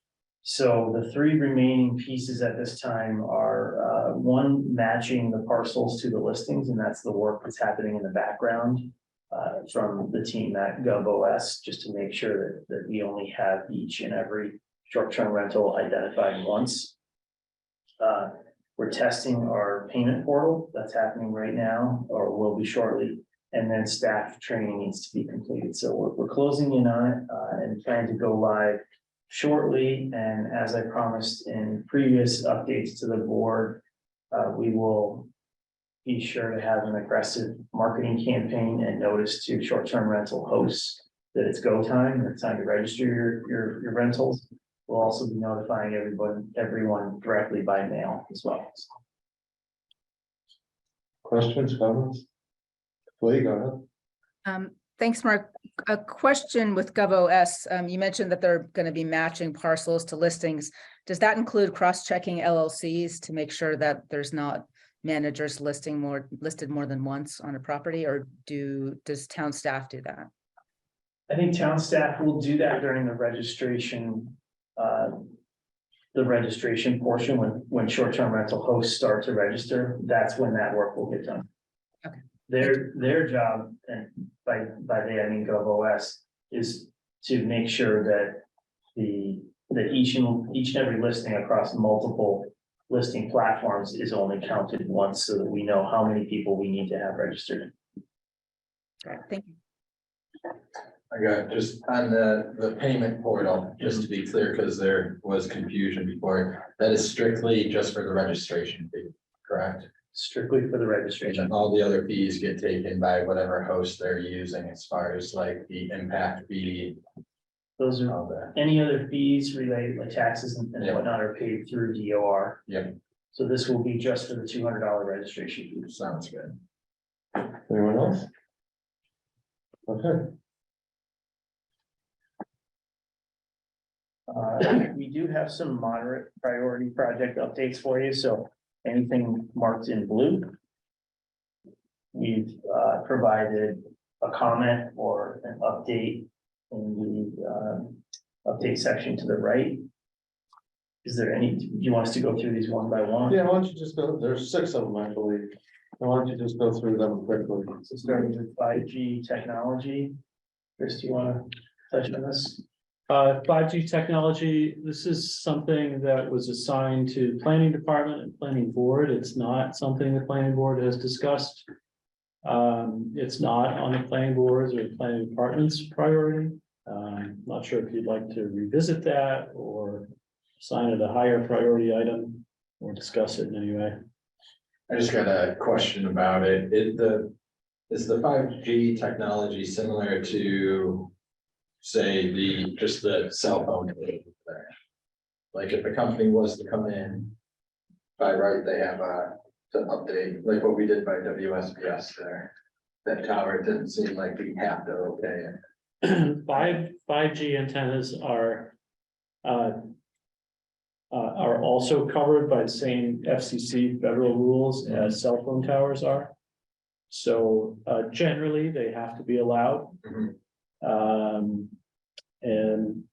Speaker 4: So the three remaining pieces at this time are one, matching the parcels to the listings, and that's the work that's happening in the background from the team at GovOS, just to make sure that we only have each and every short-term rental identified once. We're testing our payment portal that's happening right now, or will be shortly, and then staff training needs to be completed. So we're closing in on it and trying to go live shortly. And as I promised in previous updates to the board, we will be sure to have an aggressive marketing campaign and notice to short-term rental hosts that it's go time, it's time to register your rentals. We'll also be notifying everyone directly by mail as well.
Speaker 1: Questions, comments? Please go ahead.
Speaker 2: Thanks, Mark. A question with GovOS. You mentioned that they're going to be matching parcels to listings. Does that include cross-checking LLCs to make sure that there's not managers listed more than once on a property, or does town staff do that?
Speaker 4: I think town staff will do that during the registration. The registration portion, when short-term rental hosts start to register, that's when that work will get done.
Speaker 2: Okay.
Speaker 4: Their job, and by they, I mean GovOS, is to make sure that each and every listing across multiple listing platforms is only counted once, so that we know how many people we need to have registered.
Speaker 2: All right, thank you.
Speaker 3: I got just on the payment portal, just to be clear, because there was confusion before, that is strictly just for the registration fee, correct?
Speaker 4: Strictly for the registration.
Speaker 3: And all the other fees get taken by whatever host they're using, as far as like the impact fee,
Speaker 4: Those are
Speaker 3: all that.
Speaker 4: any other fees related, like taxes and
Speaker 3: Yeah.
Speaker 4: whatnot, are paid through DOR.
Speaker 3: Yep.
Speaker 4: So this will be just for the $200 registration fee.
Speaker 3: Sounds good.
Speaker 1: Anyone else? Okay.
Speaker 4: We do have some moderate priority project updates for you, so anything marked in blue. We've provided a comment or an update in the update section to the right. Is there any, do you want us to go through these one by one?
Speaker 1: Yeah, why don't you just go, there's 6 of them, I believe. Why don't you just go through them quickly?
Speaker 4: So starting with 5G technology. Chris, do you want to touch on this?
Speaker 5: 5G technology, this is something that was assigned to planning department and planning board. It's not something the planning board has discussed. It's not on the planning boards or the planning department's priority. Not sure if you'd like to revisit that or assign it a higher priority item or discuss it in any way.
Speaker 3: I just got a question about it. Is the 5G technology similar to, say, just the cell phone there? Like if a company was to come in, by right, they have to update, like what we did by WSPS there. That tower didn't seem like we have to okay it.
Speaker 5: 5G antennas are also covered by the same FCC federal rules as cell phone towers are. So generally, they have to be allowed. And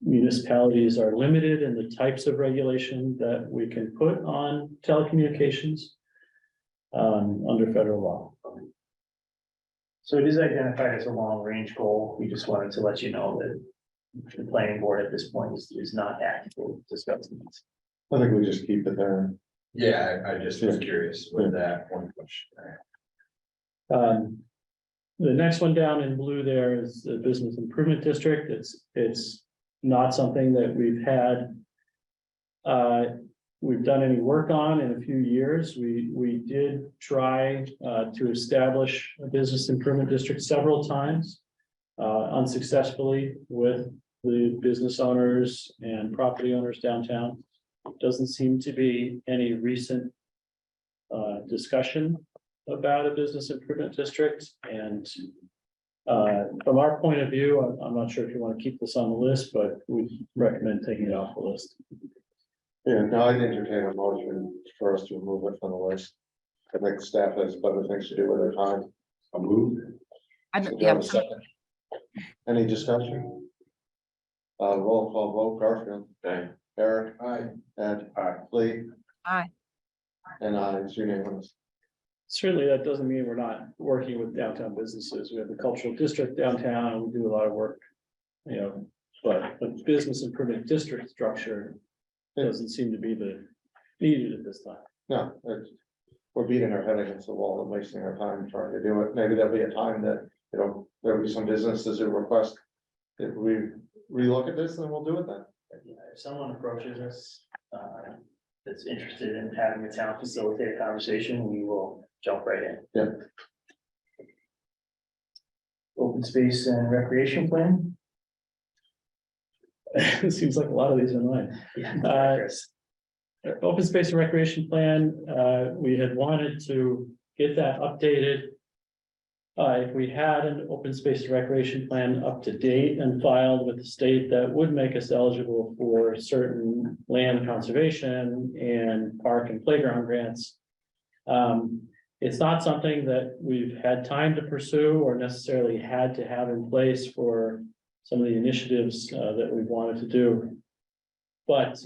Speaker 5: municipalities are limited in the types of regulation that we can put on telecommunications under federal law.
Speaker 4: So it is identified as a long range goal. We just wanted to let you know that the planning board at this point is not actively discussing this.
Speaker 1: I think we just keep it there.
Speaker 3: Yeah, I just was curious with that one question there.
Speaker 5: The next one down in blue there is the business improvement district. It's not something that we've done any work on in a few years. We did try to establish a business improvement district several times, unsuccessfully with the business owners and property owners downtown. Doesn't seem to be any recent discussion about a business improvement district. And from our point of view, I'm not sure if you want to keep this on the list, but we recommend taking it off the list.
Speaker 1: Yeah, no, I'd entertain a motion for us to remove it from the list. I think staff has better things to do with their time. A move. So do you have a second? Any discussion? Roll call vote, Garfield.
Speaker 8: Okay.
Speaker 1: Eric.
Speaker 3: Aye.
Speaker 1: Ed. Lee.
Speaker 2: Aye.
Speaker 1: And it's unanimous.
Speaker 5: Certainly, that doesn't mean we're not working with downtown businesses. We have the cultural district downtown, and we do a lot of work, but the business improvement district structure doesn't seem to be needed at this time.
Speaker 1: No, we're beating our head against the wall and wasting our time trying to do it. Maybe there'll be a time that, there'll be some businesses who request. If we relook at this, then we'll do it then.
Speaker 4: If someone approaches us that's interested in having the town facilitate a conversation, we will jump right in.
Speaker 1: Yeah.
Speaker 4: Open space and recreation plan.
Speaker 5: It seems like a lot of these are mine.
Speaker 4: Yeah, Chris.
Speaker 5: Open space and recreation plan, we had wanted to get that updated. If we had an open space and recreation plan up to date and filed with the state, that would make us eligible for certain land conservation and park and playground grants. It's not something that we've had time to pursue or necessarily had to have in place for some of the initiatives that we wanted to do. But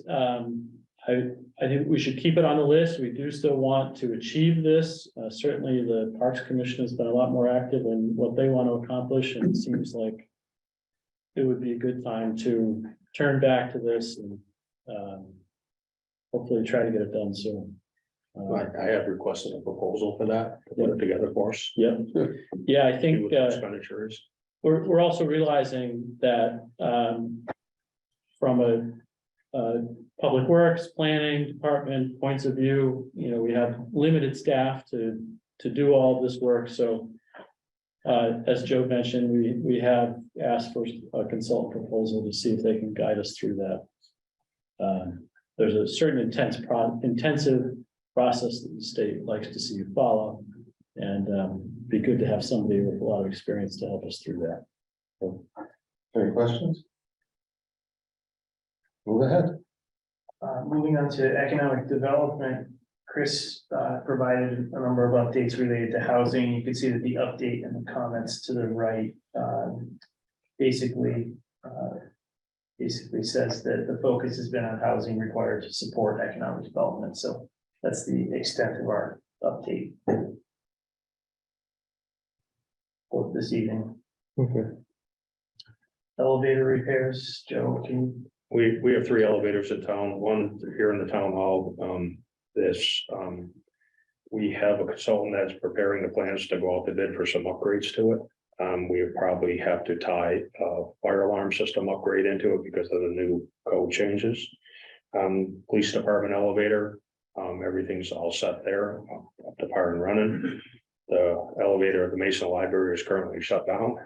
Speaker 5: I think we should keep it on the list. We do still want to achieve this. Certainly, the Parks Commission has been a lot more active in what they want to accomplish, and it seems like it would be a good time to turn back to this and hopefully try to get it done soon.
Speaker 6: I have requested a proposal for that, to put it together for us.
Speaker 5: Yeah, yeah, I
Speaker 6: See
Speaker 5: think
Speaker 6: what the expenditure is.
Speaker 5: we're also realizing that from a public works planning department points of view, we have limited staff to do all this work. So as Joe mentioned, we have asked for a consultant proposal to see if they can guide us through that. There's a certain intensive process that the state likes to see you follow, and be good to have somebody with a lot of experience to help us through that. So,
Speaker 1: Any questions? Move ahead.
Speaker 4: Moving on to economic development, Chris provided a number of updates related to housing. You can see that the update in the comments to the right basically says that the focus has been on housing required to support economic development. So that's the extent of our update for this evening.
Speaker 1: Okay.
Speaker 4: Elevator repairs, Joe, can
Speaker 6: We have 3 elevators in town, one here in the town hall. We have a consultant that's preparing the plans to go out to bid for some upgrades to it. We probably have to tie a fire alarm system upgrade into it because of the new code changes. Police department elevator, everything's all set there, up to par and running. The elevator at the Mason Library is currently shut down.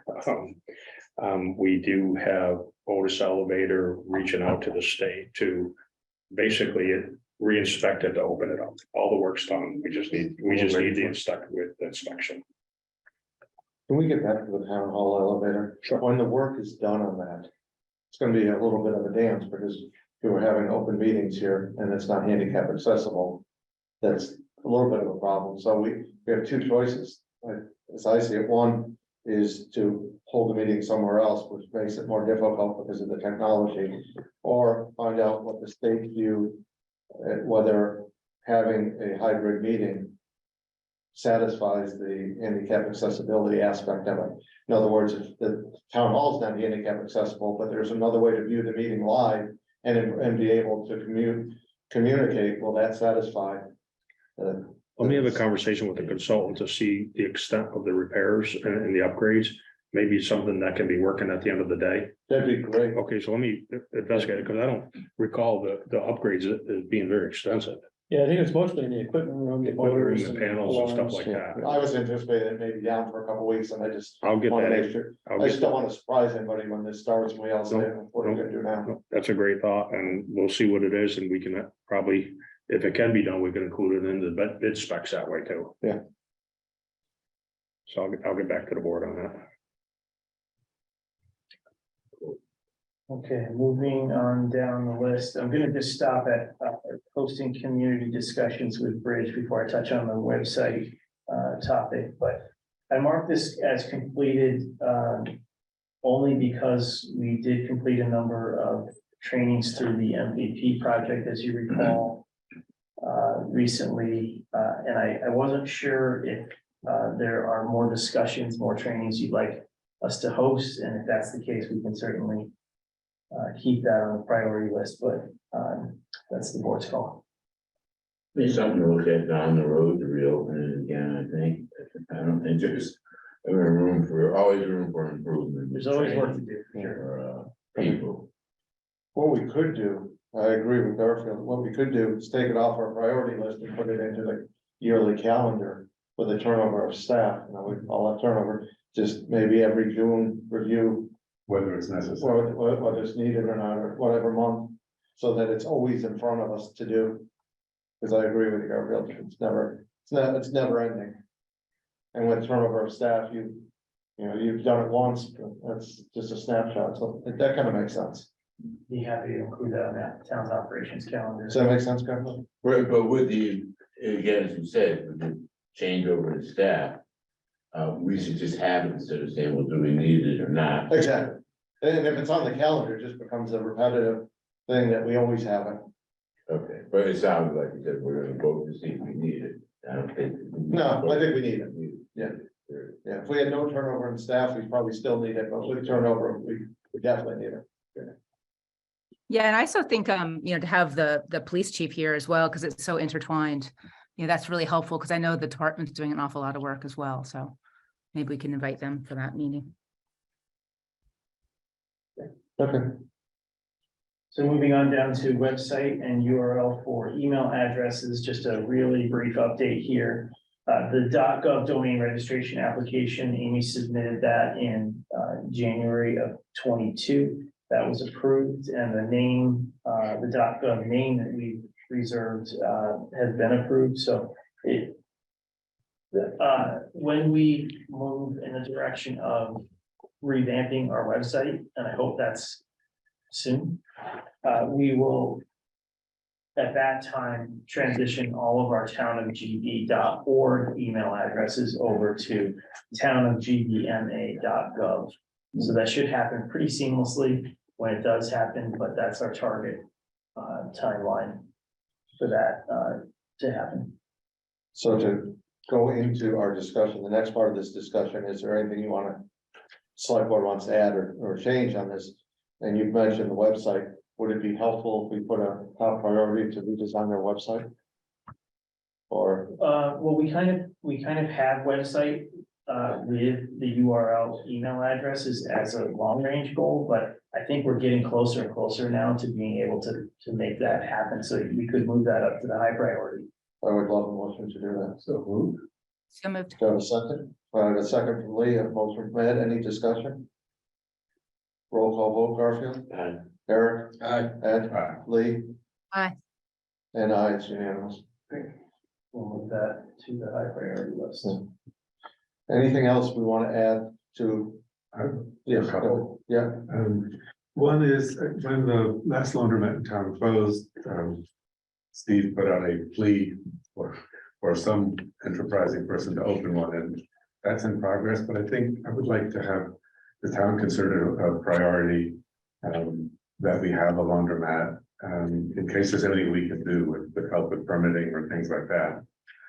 Speaker 6: We do have Otis Elevator reaching out to the state to basically re-inspect it to open it up. All the work's done. We just need the inspection.
Speaker 1: Can we get back to the town hall elevator?
Speaker 6: Sure.
Speaker 1: When the work is done on that, it's gonna be a little bit of a dance because we were having open meetings here and it's not handicap accessible. That's a little bit of a problem. So we have 2 choices. As I see it, one is to hold the meeting somewhere else, which makes it more difficult because of the technology, or find out what the state view, whether having a hybrid meeting satisfies the handicap accessibility aspect of it. In other words, if the town hall is not handicap accessible, but there's another way to view the meeting live and be able to communicate, will that satisfy?
Speaker 6: Let me have a conversation with the consultant to see the extent of the repairs and the upgrades. Maybe something that can be working at the end of the day.
Speaker 1: That'd be great.
Speaker 6: Okay, so let me investigate it because I don't recall the upgrades as being very extensive.
Speaker 5: yeah, I think it's mostly in the equipment room, the motors
Speaker 6: The panels and stuff like that.
Speaker 1: I was anticipating it maybe down for a couple weeks and I just
Speaker 6: I'll get
Speaker 1: want to
Speaker 6: that.
Speaker 1: make sure.
Speaker 6: I'll
Speaker 1: I
Speaker 6: get-
Speaker 1: just don't want to surprise anybody when this starts and we all say, what are we gonna do now?
Speaker 6: No, that's a great thought, and we'll see what it is, and we can probably, if it can be done, we can include it in the bid specs that way too.
Speaker 1: Yeah.
Speaker 6: So I'll get back to the board on that.
Speaker 4: Okay, moving on down the list, I'm gonna just stop at hosting community discussions with Bridge before I touch on the website topic, but I marked this as completed only because we did complete a number of trainings through the MVP project, as you recall, recently, and I wasn't sure if there are more discussions, more trainings you'd like us to host, and if that's the case, we can certainly keep that on the priority list, but that's the board's call.
Speaker 8: It's something to look at down the road to reopen it again, I think. I don't think there's always room for improvement.
Speaker 4: There's always work to do, for sure.
Speaker 8: For people.
Speaker 1: What we could do, I agree with Garfield, what we could do is take it off our priority list and put it into the yearly calendar with a turnover of staff, we all have turnover, just maybe every June review
Speaker 9: Whether it's necessary.
Speaker 1: whether it's needed or not, or whatever month, so that it's always in front of us to do. Because I agree with you, Garfield, it's never ending. And with turnover of staff, you've done it once, that's just a snapshot, so that kind of makes sense.
Speaker 4: Be happy to include that on that town's operations calendar.
Speaker 1: Does that make sense, Garfield?
Speaker 8: Right, but with the again, as you said, with the changeover in staff, we should just have it instead of saying, well, do we need it or not?
Speaker 1: Exactly. And if it's on the calendar, it just becomes a repetitive thing that we always have it.
Speaker 8: Okay, but it sounds like you said we're gonna vote to see if we need it. I don't think.
Speaker 1: No, I think we need it. Yeah. Yeah, if we had no turnover in staff, we probably still need it, but with turnover, we definitely need it.
Speaker 2: Yeah, and I also think, to have the police chief here as well, because it's so intertwined. That's really helpful, because I know the department's doing an awful lot of work as well, so maybe we can invite them for that meeting.
Speaker 1: Okay.
Speaker 4: So moving on down to website and URL for email addresses, just a really brief update here. The .gov domain registration application, Amy submitted that in January of 22. That was approved, and the name, the .gov name that we reserved has been approved. So when we move in the direction of revamping our website, and I hope that's soon, we will at that time transition all of our townofgb.org email addresses over to townofgbma.gov. So that should happen pretty seamlessly when it does happen, but that's our target timeline for that to happen.
Speaker 1: So to go into our discussion, the next part of this discussion, is there anything you want to, select board wants to add or change on this? And you've mentioned the website. Would it be helpful if we put a top priority to redesign their website? Or,
Speaker 4: Well, we kind of have website with the URL email addresses as a long range goal, but I think we're getting closer and closer now to being able to make that happen. So we could move that up to the high priority.
Speaker 1: I would love a motion to do that.
Speaker 8: So who?
Speaker 2: So moved.
Speaker 1: Do I have a second? I have a second from Lee, a motion from Ed, any discussion? Roll call vote, Garfield,
Speaker 8: Aye.
Speaker 1: Eric,
Speaker 3: Aye.
Speaker 1: Ed,
Speaker 9: Aye.
Speaker 1: Lee.
Speaker 2: Aye.
Speaker 1: And I, it's unanimous.
Speaker 4: We'll move that to the high priority list.
Speaker 1: Anything else we want to add to? Yes,
Speaker 9: couple.
Speaker 1: yeah,
Speaker 9: One is when the last laundromat in town closed, Steve put out a plea for some enterprising person to open one, and that's in progress, but I think I would like to have the town consider a priority that we have a laundromat in case there's anything we can do with help with permitting or things like that.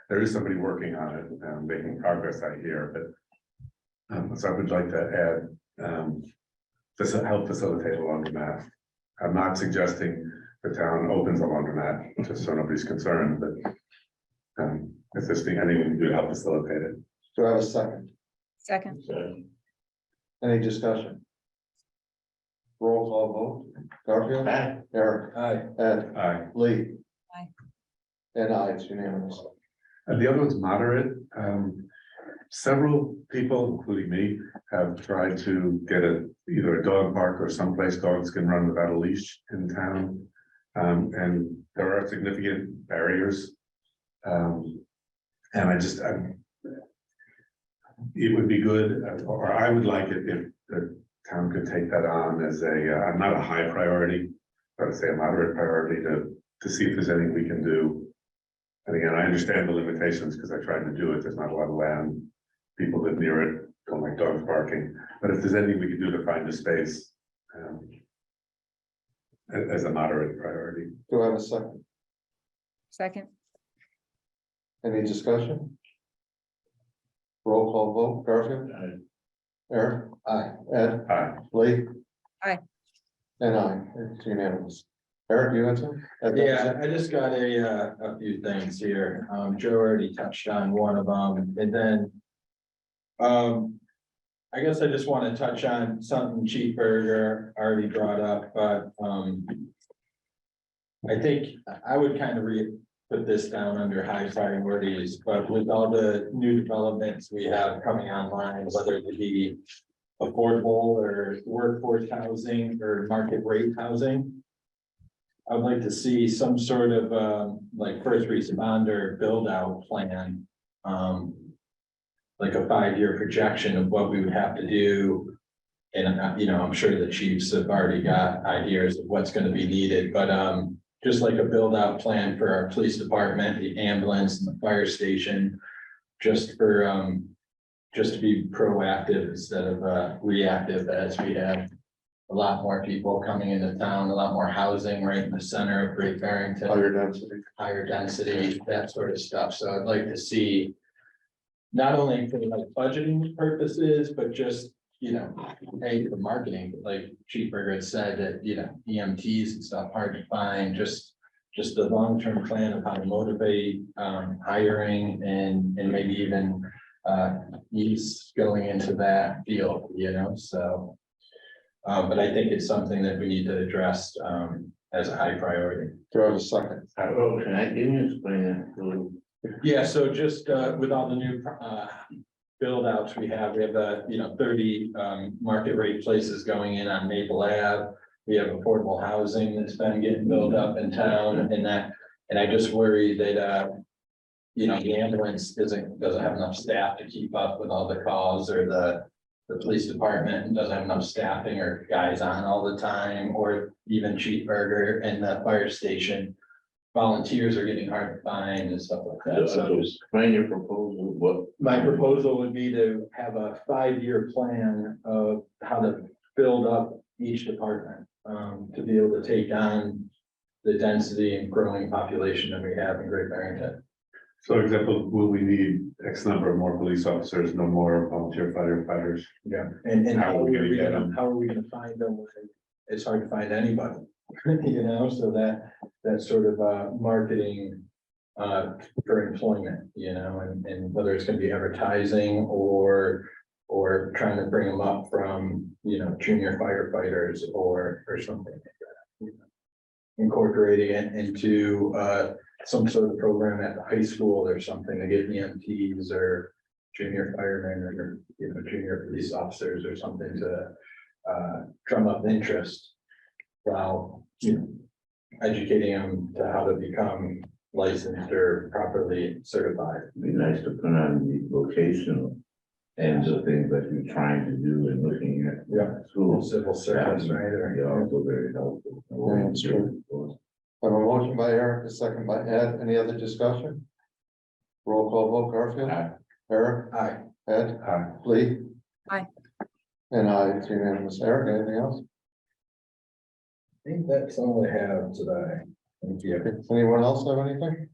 Speaker 9: There is somebody working on it, making progress I hear, but so I would like to add to help facilitate a laundromat. I'm not suggesting the town opens a laundromat, just so nobody's concerned, but if there's anything we can do to help facilitate it.
Speaker 1: do I have a second?
Speaker 2: Second.
Speaker 1: Any discussion? Roll call vote, Garfield,
Speaker 8: Aye.
Speaker 1: Eric,
Speaker 3: Aye.
Speaker 1: Ed,
Speaker 9: Aye.
Speaker 1: Lee.
Speaker 2: Aye.
Speaker 1: And I, it's unanimous.
Speaker 9: And the other one's moderate. Several people, including me, have tried to get either a dog park or someplace dogs can run without a leash in town. And there are significant barriers. And it would be good, or I would like it if the town could take that on as not a high priority, but I'd say a moderate priority to see if there's anything we can do. And again, I understand the limitations because I tried to do it. There's not a lot of land. People live near it, don't like dogs barking. But if there's anything we can do to find a space as a moderate priority.
Speaker 1: Do I have a second?
Speaker 2: Second.
Speaker 1: Any discussion? Roll call vote, Garfield,
Speaker 8: Aye.
Speaker 1: Eric,
Speaker 3: Aye.
Speaker 1: Ed,
Speaker 9: Aye.
Speaker 1: Lee.
Speaker 2: Aye.
Speaker 1: And I, it's unanimous. Eric, you answer?
Speaker 3: Yeah, I just got a few things here. Joe already touched on one of them, and then. I guess I just want to touch on something Chief Berger already brought up, but I think I would kind of put this down under high priorities, but with all the new developments we have coming online, whether it be affordable or workforce housing or market rate housing. I'd like to see some sort of like first responder build out plan. Like a 5-year projection of what we would have to do. And I'm sure the chiefs have already got ideas of what's going to be needed, but just like a build out plan for our police department, the ambulance and the fire station. Just for, just to be proactive instead of reactive, as we have a lot more people coming into town, a lot more housing right in the center of Great Barrington. Higher density, that sort of stuff. So I'd like to see. Not only for like budgeting purposes, but just, you know, hey, the marketing, like Chief Berger had said that, you know, EMTs and stuff hard to find, just the long-term plan of how to motivate hiring and maybe even ease going into that field, you know, so. But I think it's something that we need to address as a high priority.
Speaker 1: Do I have a second?
Speaker 8: Oh, can you explain that a little?
Speaker 3: Yeah, so just with all the new build outs we have 30 market rate places going in on Maple Ave. We have affordable housing that's been getting built up in town and I just worry that the ambulance doesn't have enough staff to keep up with all the calls, or the police department doesn't have enough staffing or guys on all the time, or even Chief Berger and the fire station. Volunteers are getting hard to find and stuff like that. So
Speaker 8: Explain your proposal, what?
Speaker 3: my proposal would be to have a 5-year plan of how to build up each department. To be able to take on the density and growing population that we have in Great Barrington.
Speaker 9: So example, will we need X number of more police officers, no more volunteer firefighters?
Speaker 3: Yeah. And
Speaker 9: How are we gonna get them?
Speaker 3: how are we gonna find them when it's hard to find anybody? So that sort of marketing for employment, and whether it's gonna be advertising or trying to bring them up from, junior firefighters or something like that. Incorporating it into some sort of program at the high school or something to get EMTs or junior firemen or, junior police officers or something to drum up interest while, educating them to how to become licensed or properly certified.
Speaker 8: It'd be nice to put on the vocational ends of things that you're trying to do and looking at.
Speaker 3: Yeah.
Speaker 8: School.
Speaker 3: Civil service, right?
Speaker 8: Yeah, also very helpful.
Speaker 1: Yeah, that's true. I have a motion by Eric, a second by Ed. Any other discussion? Roll call vote, Garfield.
Speaker 8: Aye.
Speaker 1: Eric.
Speaker 3: Aye.
Speaker 1: Ed.
Speaker 9: Aye.
Speaker 1: Lee.
Speaker 2: Aye.
Speaker 1: And I, it's unanimous. Eric, anything else?
Speaker 3: I think that's all I have today. Thank you.
Speaker 1: Anyone else have anything?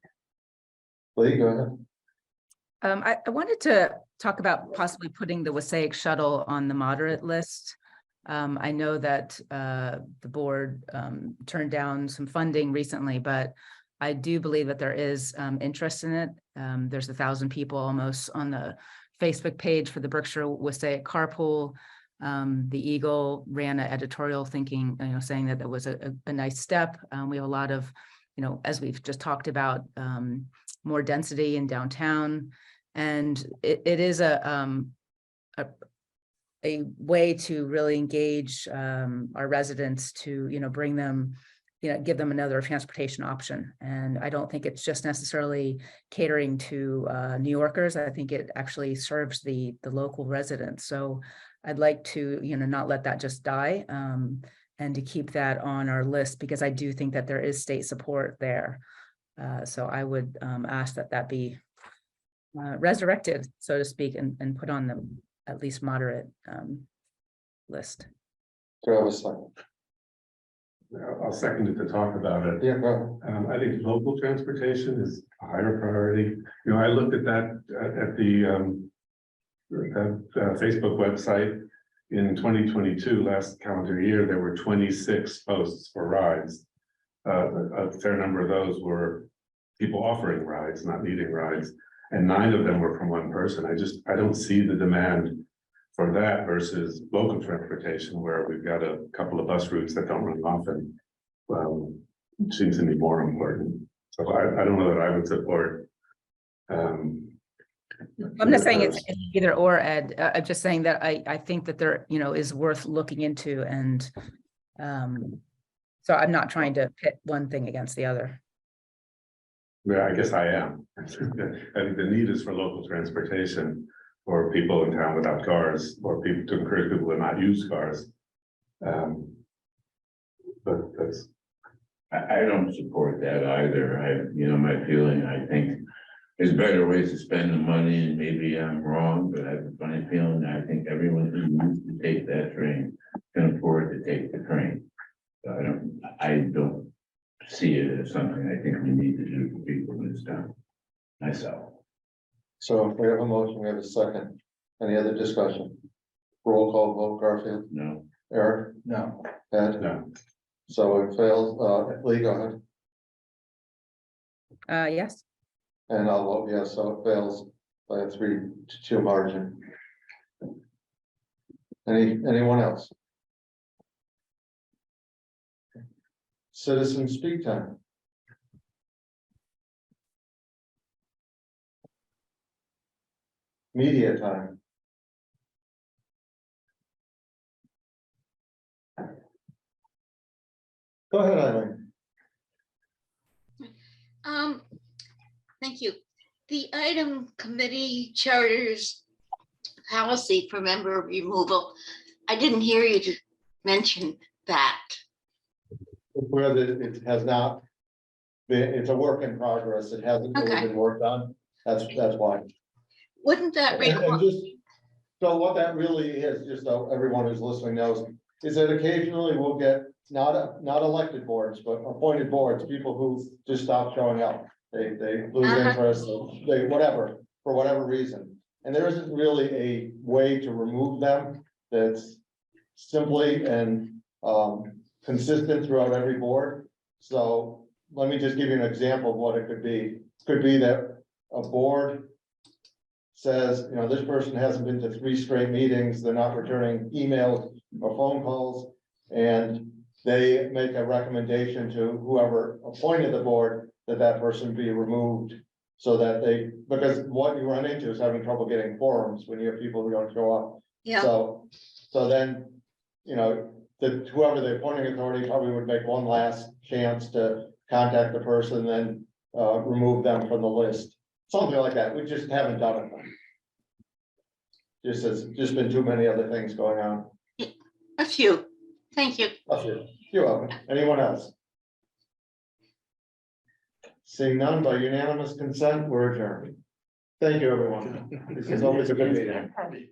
Speaker 1: Lee, go ahead.
Speaker 2: I wanted to talk about possibly putting the Wassaic shuttle on the moderate list. I know that the board turned down some funding recently, but I do believe that there is interest in it. There's 1,000 people almost on the Facebook page for the Berkshire Wassaic carpool. The Eagle ran an editorial thinking, saying that that was a nice step. We have a lot of, as we've just talked about, more density in downtown. And it is a way to really engage our residents to, bring them, give them another transportation option. And I don't think it's just necessarily catering to New Yorkers. I think it actually serves the local residents. So I'd like to, not let that just die and to keep that on our list, because I do think that there is state support there. So I would ask that be resurrected, so to speak, and put on the at least moderate list.
Speaker 1: Do I have a second?
Speaker 9: I'll second it to talk about it.
Speaker 1: Yeah, go ahead.
Speaker 9: I think local transportation is a higher priority. I looked at that at the Facebook website in 2022, last calendar year, there were 26 posts for rides. A fair number of those were people offering rides, not needing rides, and 9 of them were from one person. I don't see the demand for that versus local transportation, where we've got a couple of bus routes that don't run often. Seems to me more important. So I don't know that I would support.
Speaker 2: I'm not saying it's either or, Ed. I'm just saying that I think that there, is worth looking into, and so I'm not trying to pit one thing against the other.
Speaker 9: Yeah, I guess I am. I think the need is for local transportation for people in town without cars, or people to encourage people to not use cars. But
Speaker 8: I don't support that either. My feeling, I think there's better ways to spend the money, and maybe I'm wrong, but I have a funny feeling, I think everyone who needs to take that train can afford to take the train. So I don't see it as something I think we need to do for people in this town, myself.
Speaker 1: So if we have a motion, we have a second. Any other discussion? Roll call vote, Garfield,
Speaker 8: No,
Speaker 1: Eric,
Speaker 3: No,
Speaker 1: Ed?
Speaker 9: No.
Speaker 1: So it fails, Lee, go ahead.
Speaker 2: Yes,
Speaker 1: And I'll vote yes, so it fails by a 3-2 margin. Anyone else? Citizen speak time. Media time. Go ahead, Eileen.
Speaker 11: Thank you. The item committee charters policy for member removal. I didn't hear you to mention that.
Speaker 1: Where it has not been, it's a work in progress. It hasn't really
Speaker 11: Okay.
Speaker 1: been worked on. That's why.
Speaker 11: Wouldn't that
Speaker 1: And
Speaker 11: require,
Speaker 1: just, so what that really is, just so everyone who's listening knows, is that occasionally we'll get not elected boards, but appointed boards, people who just stop showing up. They lose
Speaker 11: Uh-huh.
Speaker 1: interest, they, whatever, for whatever reason. And there isn't really a way to remove them that's simply and consistent throughout every board. So let me just give you an example of what it could be. Could be that a board says, this person hasn't been to 3 straight meetings, they're not returning emails or phone calls, and they make a recommendation to whoever appointed the board that that person be removed. So that because what you run into is having trouble getting quorums when you have people who don't show up.
Speaker 11: yeah,
Speaker 1: So then, whoever the appointing authority probably would make one last chance to contact the person, then remove them from the list. Something like that. We just haven't done it. Just been too many other things going on.
Speaker 11: a few. Thank you.
Speaker 1: You're welcome. Anyone else? Seeing none, by unanimous consent, we're adjourned. Thank you, everyone. This is always a good meeting.